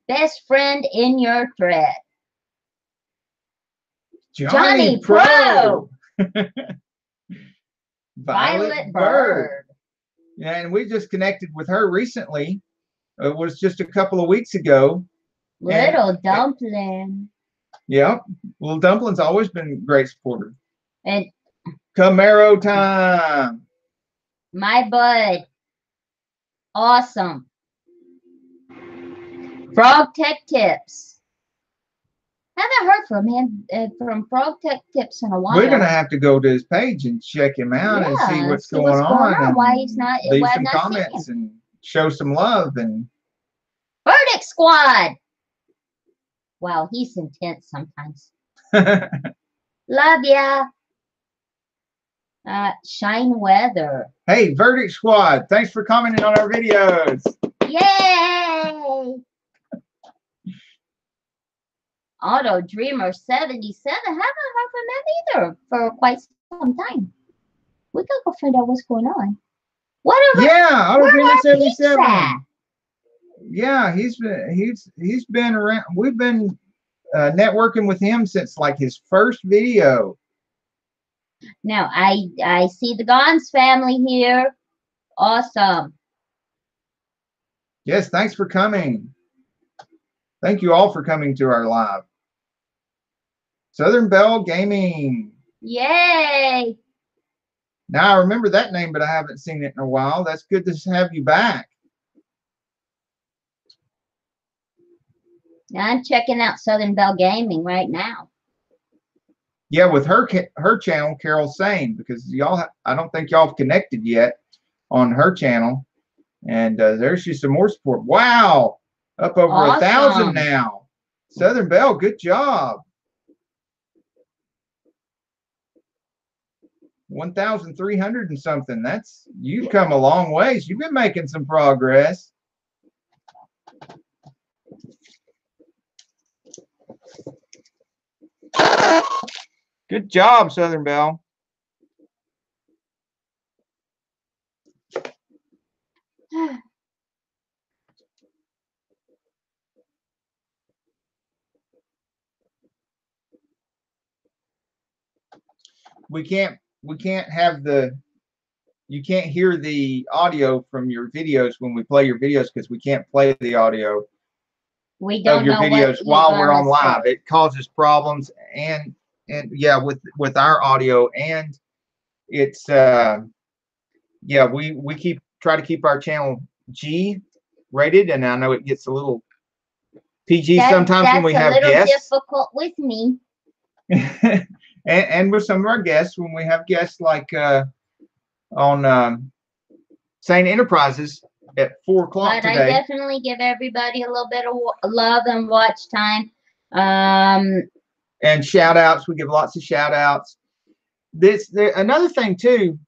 Best friend in your thread. Johnny Pro. Violet Bird. Yeah, and we just connected with her recently. It was just a couple of weeks ago. Little Dumpling. Yeah, Little Dumpling's always been a great supporter. And Camaro time. My bud. Awesome. Frog Tech Tips. Haven't heard from him from Frog Tech Tips in a while. We're gonna have to go to his page and check him out and see what's going on. Why he's not? Leave some comments and show some love. And Verdict Squad. Wow, he's intense sometimes. Love ya. Shine Weather. Hey, Verdict Squad, thanks for commenting on our videos. Yay! Auto Dreamer 77. Haven't heard from him either for quite some time. We gotta go find out what's going on. Yeah, Auto Dreamer 77. Yeah, he's been around. We've been networking with him since like his first video. Now I see the Gons family here. Awesome. Yes, thanks for coming. Thank you all for coming to our live. Southern Belle Gaming. Yay! Now I remember that name, but I haven't seen it in a while. That's good to have you back. Now I'm checking out Southern Belle Gaming right now. Yeah, with her channel, Carol Sane, because y'all, I don't think y'all have connected yet on her channel. And there's you some more support. Wow, up over 1,000 now. Southern Belle, good job. 1,300 and something. That's, you've come a long ways. You've been making some progress. Good job, Southern Belle. We can't have you can't hear the audio from your videos when we play your videos because we can't play the audio of your videos while we're on live. It causes problems and yeah, with our audio, and it's yeah, we try to keep our channel G rated, and I know it gets a little PG sometimes when we have guests. That's a little difficult with me. and with some of our guests, when we have guests like on Sane Enterprises at 4 o'clock today. I definitely give everybody a little bit of love and watch time. And shout outs. We give lots of shout outs. Another thing too,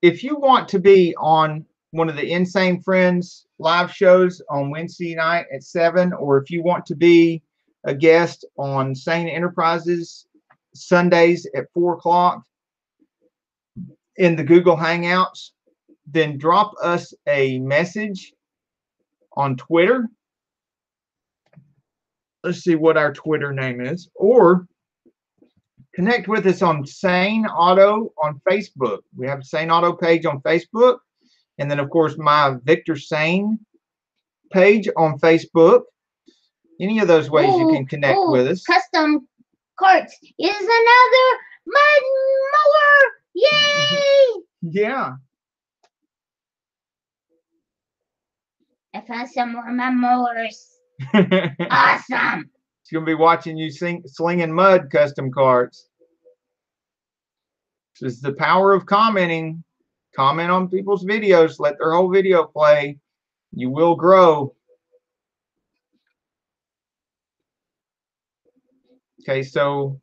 if you want to be on one of the Insanefriends live shows on Wednesday night at 7, or if you want to be a guest on Sane Enterprises Sundays at 4 o'clock in the Google Hangouts, then drop us a message on Twitter. Let's see what our Twitter name is, or connect with us on Saneauto on Facebook. We have a Saneauto page on Facebook, and then of course my Victor Sane page on Facebook. Any of those ways you can connect with us. Custom Carts is another mud mower. Yay! Yeah. I found some more of my mowers. Awesome. She's going to be watching you slinging mud custom carts. This is the power of commenting. Comment on people's videos. Let their whole video play. You will grow. Okay, so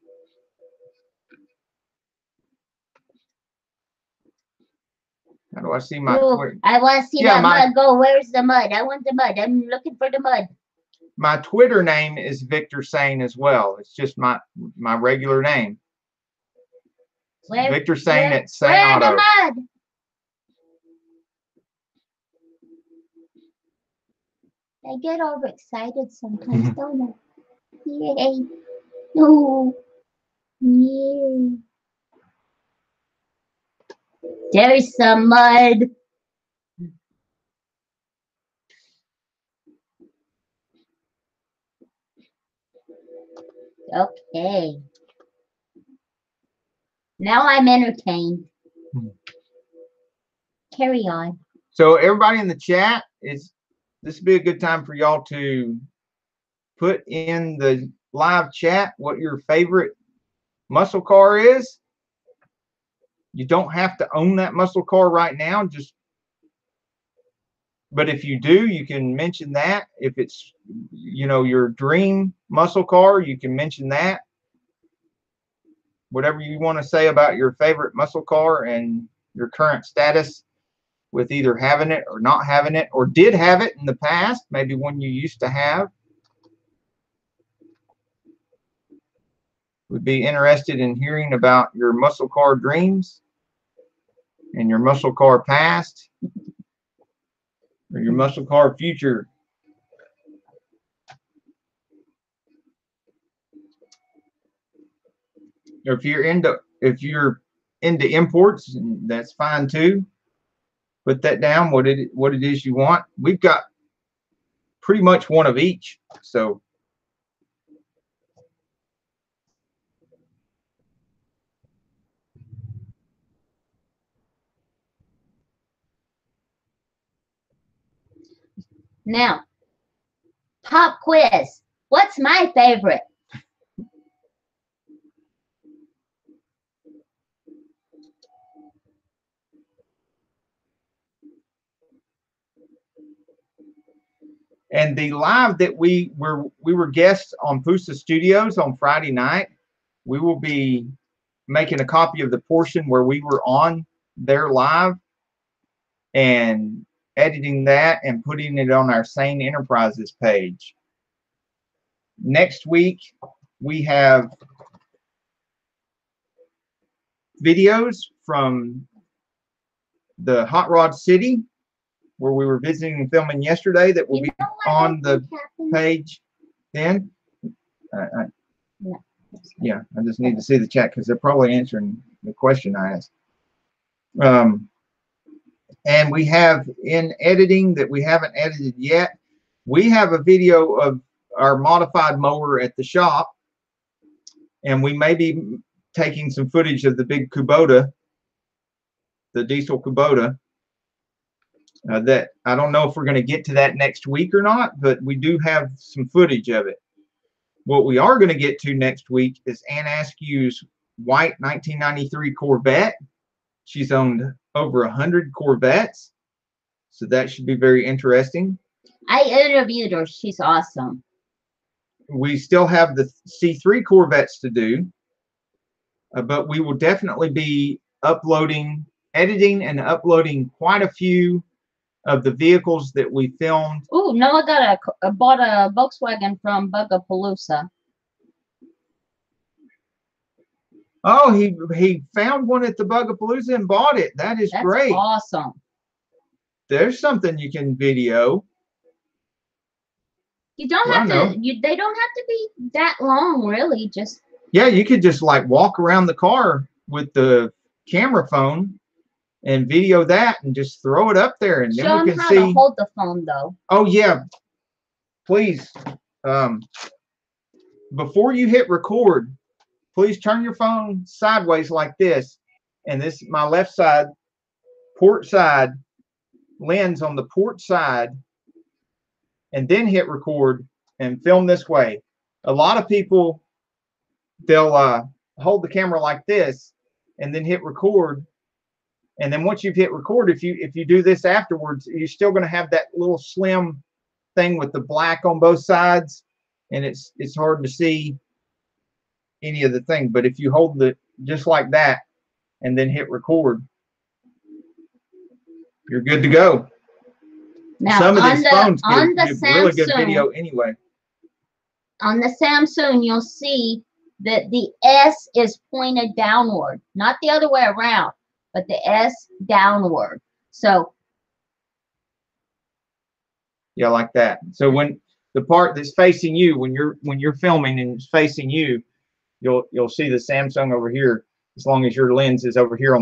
how do I see my Twitter? I want to see that mud go. Where's the mud? I want the mud. I'm looking for the mud. My Twitter name is Victor Sane as well. It's just my regular name. Victor Sane at Saneauto. Where's the mud? I get overexcited sometimes, don't I? Yay. Oh. Yeah. There's some mud. Okay. Now I'm entertained. Carry on. So everybody in the chat, this would be a good time for y'all to put in the live chat what your favorite muscle car is. You don't have to own that muscle car right now, but if you do, you can mention that. If it's, you know, your dream muscle car, you can mention that. Whatever you want to say about your favorite muscle car and your current status with either having it or not having it, or did have it in the past, maybe one you used to have. Would be interested in hearing about your muscle car dreams and your muscle car past or your muscle car future. If you're into imports, that's fine too. Put that down, what it is you want. We've got pretty much one of each. So now, pop quiz. What's my favorite? And the live that we were guests on Pusa Studios on Friday night, we will be making a copy of the portion where we were on their live and editing that and putting it on our Sane Enterprises page. Next week, we have videos from the Hot Rod City, where we were visiting and filming yesterday, that will be on the page then. Yeah, I just need to see the chat because they're probably answering the question I asked. And we have in editing that we haven't edited yet, we have a video of our modified mower at the shop, and we may be taking some footage of the big Kubota, the diesel Kubota. That I don't know if we're going to get to that next week or not, but we do have some footage of it. What we are going to get to next week is Ann Askew's white 1993 Corvette. She's owned over 100 Corvettes, so that should be very interesting. I interviewed her. She's awesome. We still have the C3 Corvettes to do, but we will definitely be editing and uploading quite a few of the vehicles that we filmed. Oh, no, I bought a Volkswagen from Bugapalooza. Oh, he found one at the Bugapalooza and bought it. That's great. Awesome. There's something you can video. You don't have to. They don't have to be that long, really. Just yeah, you could just like walk around the car with the camera phone and video that and just throw it up there, and then we can see. Show them how to hold the phone, though. Oh yeah, please. Before you hit record, please turn your phone sideways like this, and this my left side, port side lens on the port side and then hit record and film this way. A lot of people, they'll hold the camera like this and then hit record. And then once you've hit record, if you do this afterwards, you're still going to have that little slim thing with the black on both sides, and it's hard to see any of the thing. But if you hold it just like that and then hit record, you're good to go. Now, some of these phones give really good Samsung, video anyway. On the Samsung, you'll see that the S is pointed downward, not the other way around, but the S downward. So yeah, like that. So when the part that's facing you, when you're filming and it's facing you, you'll see the Samsung over here, as long as your lens is over here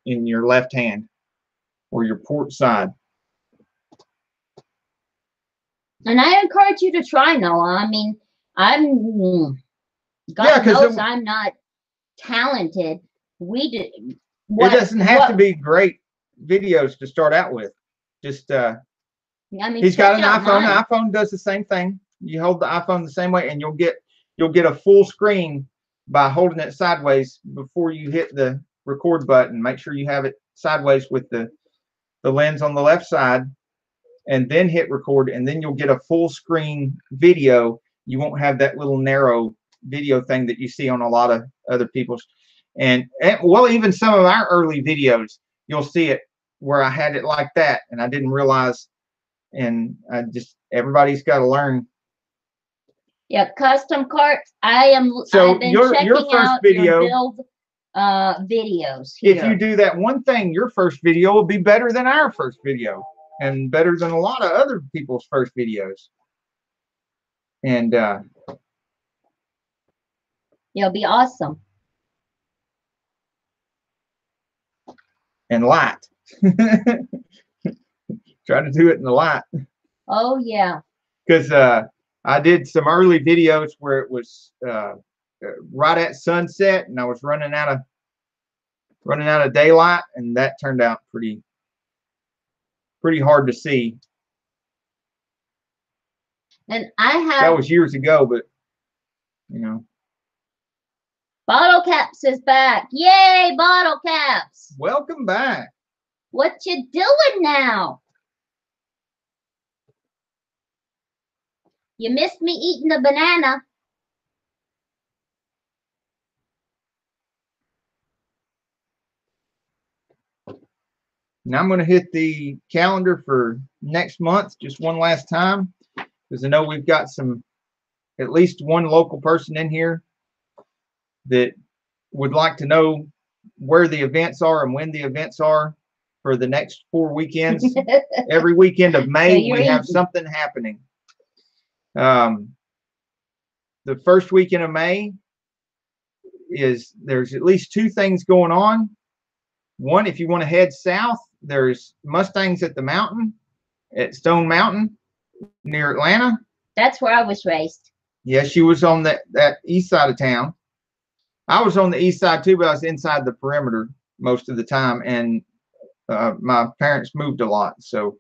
in your left hand or your port side. And I encourage you to try, Noah. I mean, God knows I'm not talented. It doesn't have to be great videos to start out with. Just I mean, he's got an iPhone. The iPhone does the same thing. You hold the iPhone the same way, and you'll get a full screen by holding it sideways before you hit the record button. Make sure you have it sideways with the lens on the left side, and then hit record, and then you'll get a full screen video. You won't have that little narrow video thing that you see on a lot of other people's. And well, even some of our early videos, you'll see it where I had it like that, and I didn't realize. And everybody's got to learn. Yeah, custom carts. I've been checking out your build videos here. If you do that one thing, your first video will be better than our first video, and better than a lot of other people's first videos. And it'll be awesome. And light. Try to do it in the light. Oh yeah. Because I did some early videos where it was right at sunset, and I was running out of daylight, and that turned out pretty hard to see. And that was years ago, but you know. Bottle Caps is back. Yay, Bottle Caps. Welcome back. What you doing now? You missed me eating the banana. Now I'm going to hit the calendar for next month just one last time, because I know we've got at least one local person in here that would like to know where the events are and when the events are for the next 4 weekends. Every weekend of May, we have something happening. The first weekend of May there's at least 2 things going on. One, if you want to head south, there's Mustangs at the Mountain, at Stone Mountain near Atlanta. That's where I was raised. Yeah, she was on that east side of town. I was on the east side too, but I was inside the perimeter most of the time, and my parents moved a lot, so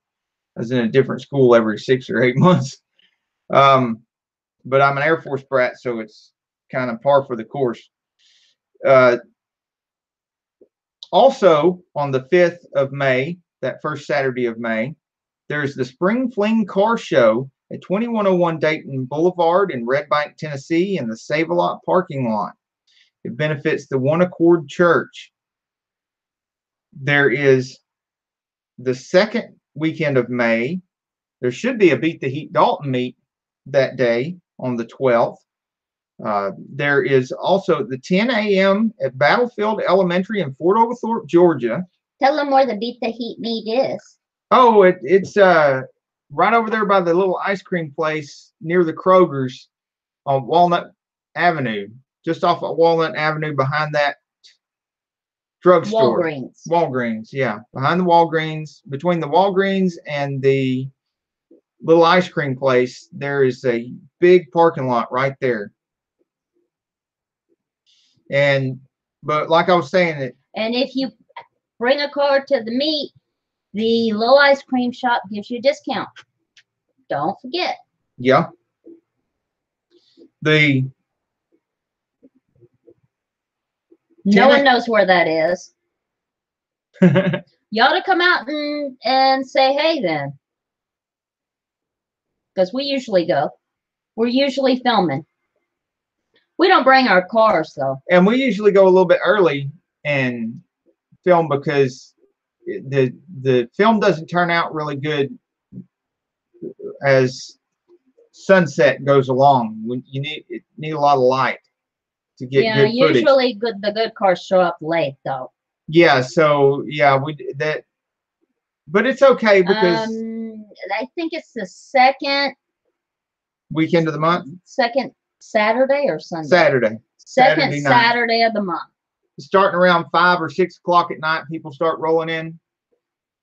I was in a different school every 6 or 8 months. But I'm an Air Force brat, so it's kind of par for the course. Also, on the 5th of May, that first Saturday of May, there's the Spring Fling Car Show at 2101 Dayton Boulevard in Red Bank, Tennessee, in the Save-A-Lot parking lot. It benefits the One Accord Church. There is the second weekend of May. There should be a Beat the Heat Dalton meet that day on the 12th. There is also the 10 a.m. at Battlefield Elementary in Fort Oglethorpe, Georgia. Tell them where the Beat the Heat meet is. Oh, it's right over there by the little ice cream place near the Kroger's on Walnut Avenue, just off of Walnut Avenue behind that drugstore. Walgreens, yeah. Behind the Walgreens, between the Walgreens and the little ice cream place, there is a big parking lot right there. But like I was saying, and if you bring a car to the meet, the low ice cream shop gives you a discount. Don't forget. Yeah. No one knows where that is. You ought to come out and say hey then. Because we usually go. We're usually filming. We don't bring our cars though. And we usually go a little bit early and film because the film doesn't turn out really good as sunset goes along. When you need a lot of light to get good footage. Usually the good cars show up late though. Yeah, so yeah, but it's okay because I think it's the second weekend of the month. Second Saturday or Sunday? Saturday. Second Saturday of the month. Starting around 5 or 6 o'clock at night, people start rolling in,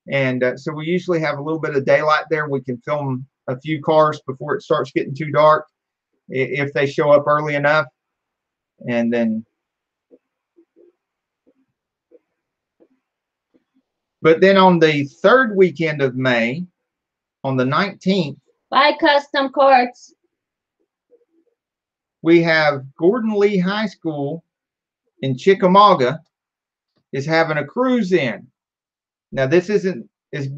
and so we usually have a little bit of daylight there. We can film a few cars before it starts getting too dark, if they show up early enough, and then. But then on the third weekend of May, on the 19th, buy custom carts. We have Gordon Lee High School in Chickamauga is having a cruise in. Now, this isn't as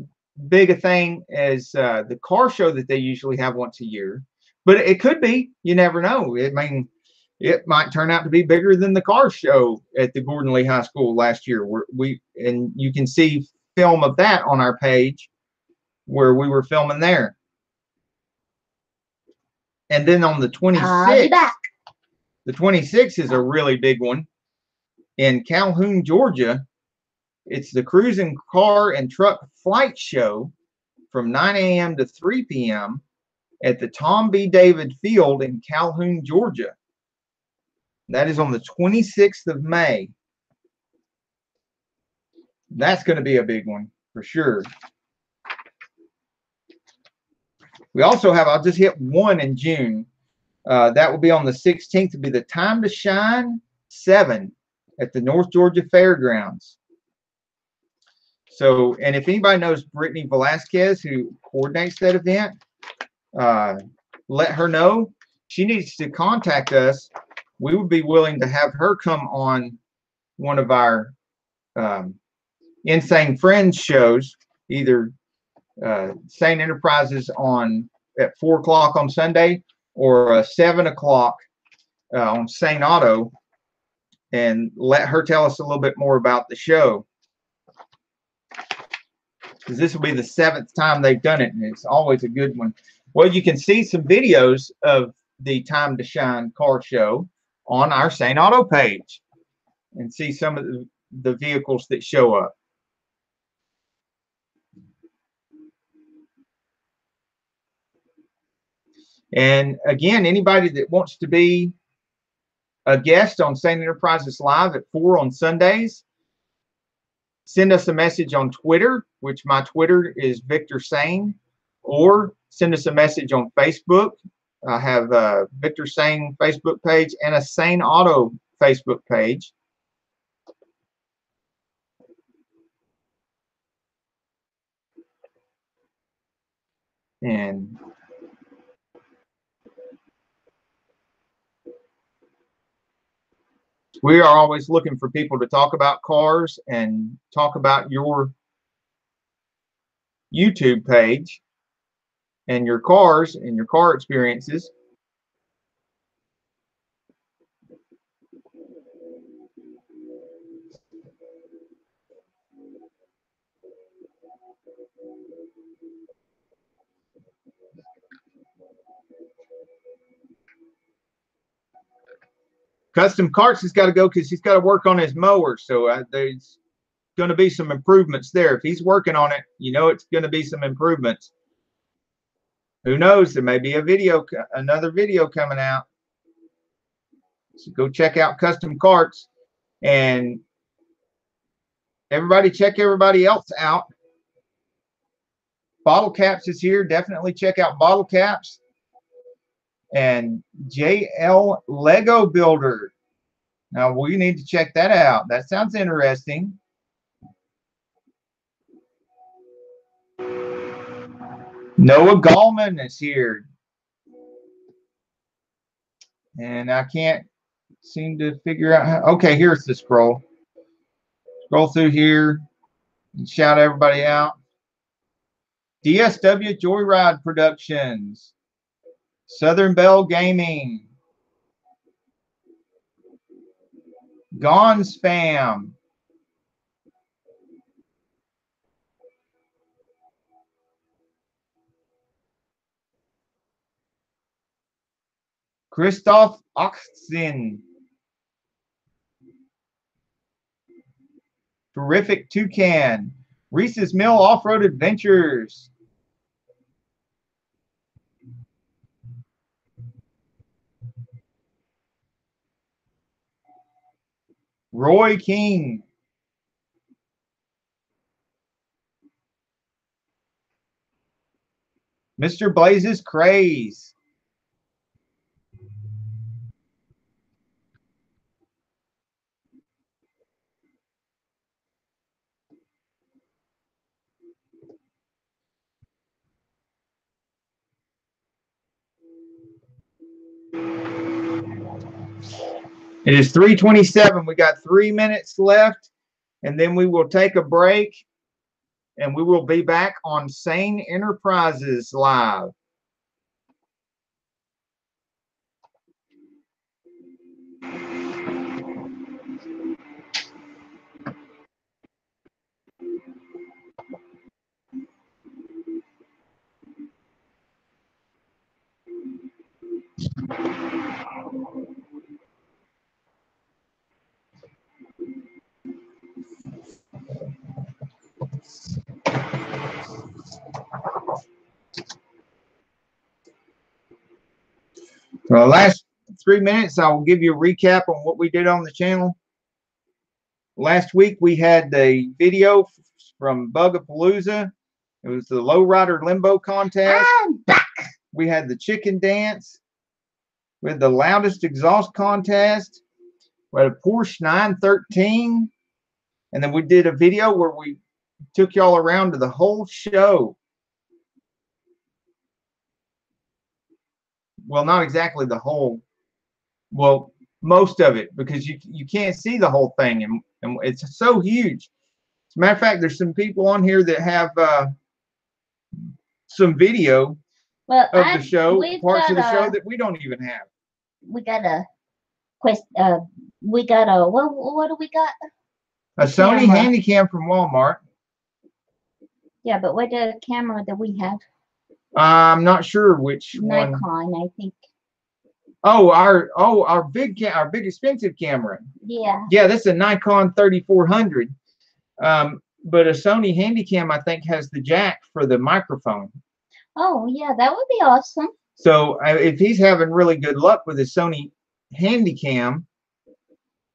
big a thing as the car show that they usually have once a year, but it could be. You never know. I mean, it might turn out to be bigger than the car show at the Gordon Lee High School last year. And you can see film of that on our page where we were filming there. And then on the 26th, the 26th is a really big one in Calhoun, Georgia. It's the Cruising Car and Truck Flight Show from 9 a.m. to 3 p.m. at the Tom B. David Field in Calhoun, Georgia. That is on the 26th of May. That's going to be a big one for sure. We also have, I'll just hit one in June. That will be on the 16th. It'll be the Time to Shine 7 at the North Georgia Fairgrounds. So, and if anybody knows Brittany Velasquez, who coordinates that event, let her know. She needs to contact us. We would be willing to have her come on one of our Insanefriends shows, either Sane Enterprises at 4 o'clock on Sunday or 7 o'clock on Saneauto, and let her tell us a little bit more about the show. Because this will be the 7th time they've done it, and it's always a good one. Well, you can see some videos of the Time to Shine car show on our Saneauto page and see some of the vehicles that show up. And again, anybody that wants to be a guest on Sane Enterprises Live at 4 on Sundays, send us a message on Twitter, which my Twitter is Victor Sane, or send us a message on Facebook. I have a Victor Sane Facebook page and a Saneauto Facebook page. And we are always looking for people to talk about cars and talk about your YouTube page and your cars and your car experiences. Custom Carts has got to go because he's got to work on his mower. So there's going to be some improvements there. If he's working on it, you know it's going to be some improvements. Who knows? There may be another video coming out. So go check out Custom Carts. And everybody check everybody else out. Bottle Caps is here. Definitely check out Bottle Caps. And JL Lego Builder. Now we need to check that out. That sounds interesting. Noah Gallman is here. And I can't seem to figure out how. Okay, here's the scroll. Scroll through here and shout everybody out. DSW Joyride Productions. Southern Bell Gaming. Gone Spam. Christoph Oxen. Terrific Toucan. Reese's Mill Off-Road Adventures. Roy King. Mr. Blazes Craze. It is 3:27. We got 3 minutes left, and then we will take a break, and we will be back on Sane Enterprises Live. For the last 3 minutes, I will give you a recap on what we did on the channel. Last week, we had the video from Bugapalooza. It was the Lowrider Limbo contest. I'm back. We had the chicken dance. We had the loudest exhaust contest. We had a Porsche 913. And then we did a video where we took y'all around to the whole show. Well, not exactly the whole. Well, most of it, because you can't see the whole thing, and it's so huge. As a matter of fact, there's some people on here that have some video of the show, parts of the show that we don't even have. We got a quest. We got a what do we got? A Sony Handycam from Walmart. Yeah, but what camera do we have? I'm not sure which one. Nikon, I think. Oh, our big expensive camera. Yeah. Yeah, that's a Nikon 3400. But a Sony Handycam, I think, has the jack for the microphone. Oh, yeah, that would be awesome. So if he's having really good luck with his Sony Handycam,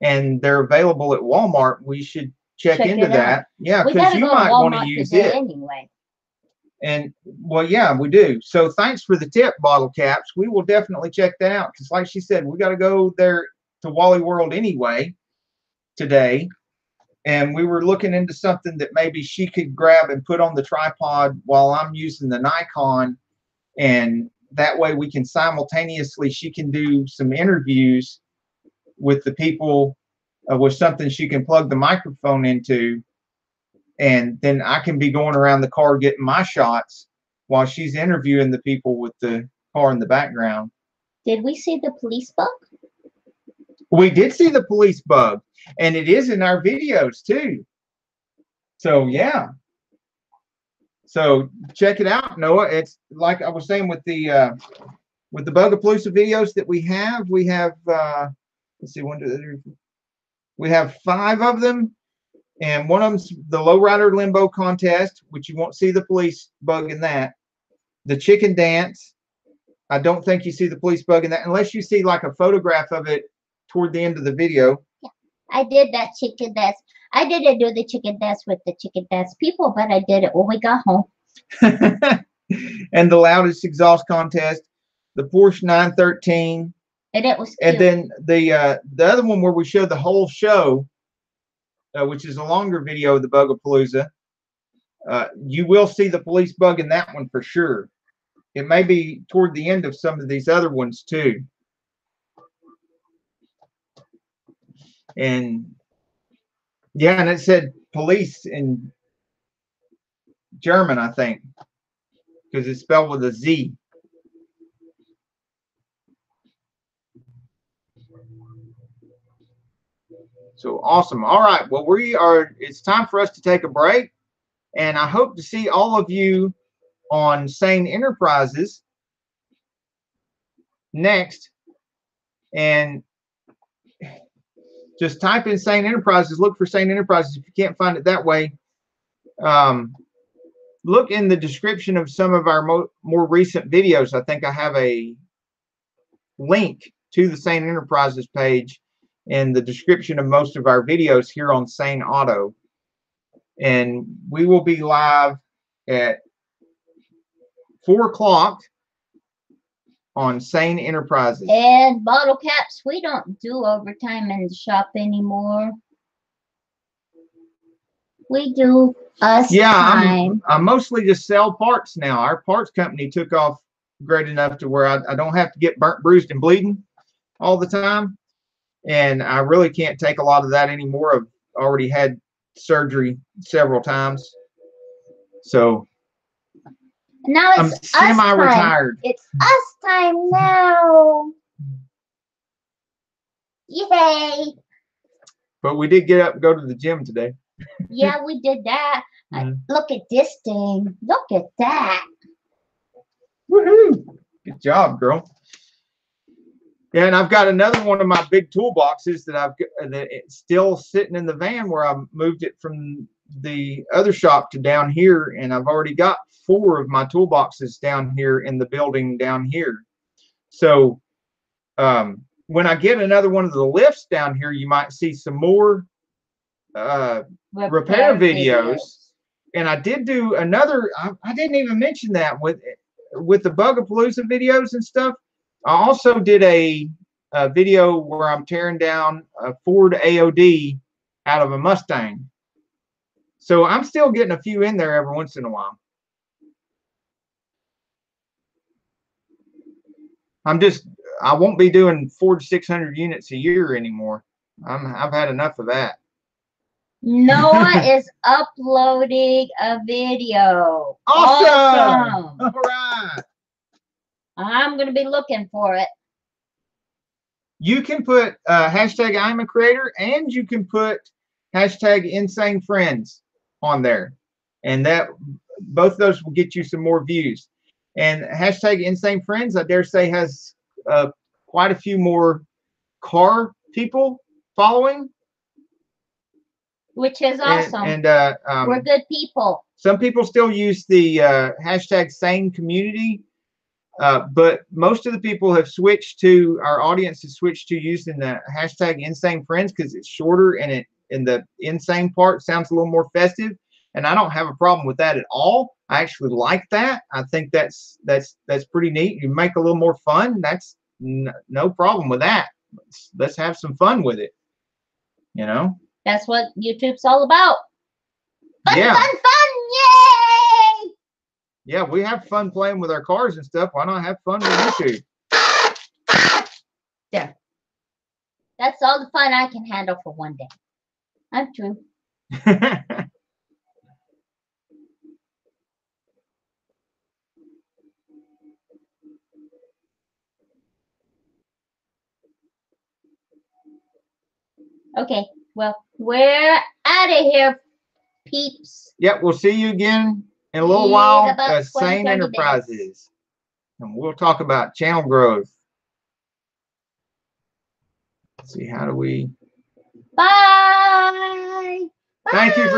and they're available at Walmart, we should check into that. Yeah, because you might want to use it anyway. And well, yeah, we do. So thanks for the tip, Bottle Caps. We will definitely check that out, because like she said, we got to go there to Wally World anyway today. And we were looking into something that maybe she could grab and put on the tripod while I'm using the Nikon. And that way we can simultaneously, she can do some interviews with the people with something she can plug the microphone into. And then I can be going around the car getting my shots while she's interviewing the people with the car in the background. Did we see the police bug? We did see the police bug, and it is in our videos too. So yeah. So check it out, Noah. It's like I was saying with the Bugapalooza videos that we have. We have let's see, we have 5 of them. And one of them's the Lowrider Limbo contest, which you won't see the police bug in that. The chicken dance, I don't think you see the police bug in that, unless you see like a photograph of it toward the end of the video. Yeah, I did that chicken dance. I didn't do the chicken dance with the chicken dance people, but I did it when we got home. And the loudest exhaust contest, the Porsche 913. And it was cute. And then the other one where we showed the whole show, which is a longer video of the Bugapalooza. You will see the police bug in that one for sure. It may be toward the end of some of these other ones too. And yeah, and it said police in German, I think, because it's spelled with a Z. So awesome. All right. Well, it's time for us to take a break. And I hope to see all of you on Sane Enterprises next. And just type in Sane Enterprises. Look for Sane Enterprises. If you can't find it that way, look in the description of some of our more recent videos. I think I have a link to the Sane Enterprises page in the description of most of our videos here on Saneauto. And we will be live at 4 o'clock on Sane Enterprises. And bottle caps, we don't do overtime in the shop anymore. We do time. I mostly just sell parts now. Our parts company took off great enough to where I don't have to get burnt, bruised, and bleeding all the time. And I really can't take a lot of that anymore. I've already had surgery several times. So now it's I'm semi-retired. It's us time now. Yay. But we did get up and go to the gym today. Yeah, we did that. Look at this thing. Look at that. Woohoo! Good job, girl. Yeah, and I've got another one of my big toolboxes that it's still sitting in the van where I moved it from the other shop to down here, and I've already got 4 of my toolboxes down here in the building down here. So when I get another one of the lifts down here, you might see some more repair videos. And I did do another, I didn't even mention that with the Bugapalooza videos and stuff. I also did a video where I'm tearing down a Ford AOD out of a Mustang. So I'm still getting a few in there every once in a while. I won't be doing 400 to 600 units a year anymore. I've had enough of that. Noah is uploading a video. Awesome! All right. I'm going to be looking for it. You can put hashtag I'm a creator, and you can put hashtag Insanefriends on there. And that both those will get you some more views. And hashtag Insanefriends, I dare say, has quite a few more car people following. Which is awesome. And we're good people. Some people still use the hashtag Sane Community. But most of the people have switched to, our audience has switched to using the hashtag Insanefriends because it's shorter and the insane part sounds a little more festive. And I don't have a problem with that at all. I actually like that. I think that's pretty neat. You make a little more fun. That's no problem with that. Let's have some fun with it. You know? That's what YouTube's all about. Fun, yeah. Fun, yay! Yeah, we have fun playing with our cars and stuff. Why not have fun with YouTube? There. That's all the fun I can handle for one day. I'm true. Okay, well, we're out of here, peeps. Yep, we'll see you again in a little while at Sane Enterprises. And we'll talk about channel growth. Let's see, how do we... Bye! Thank you for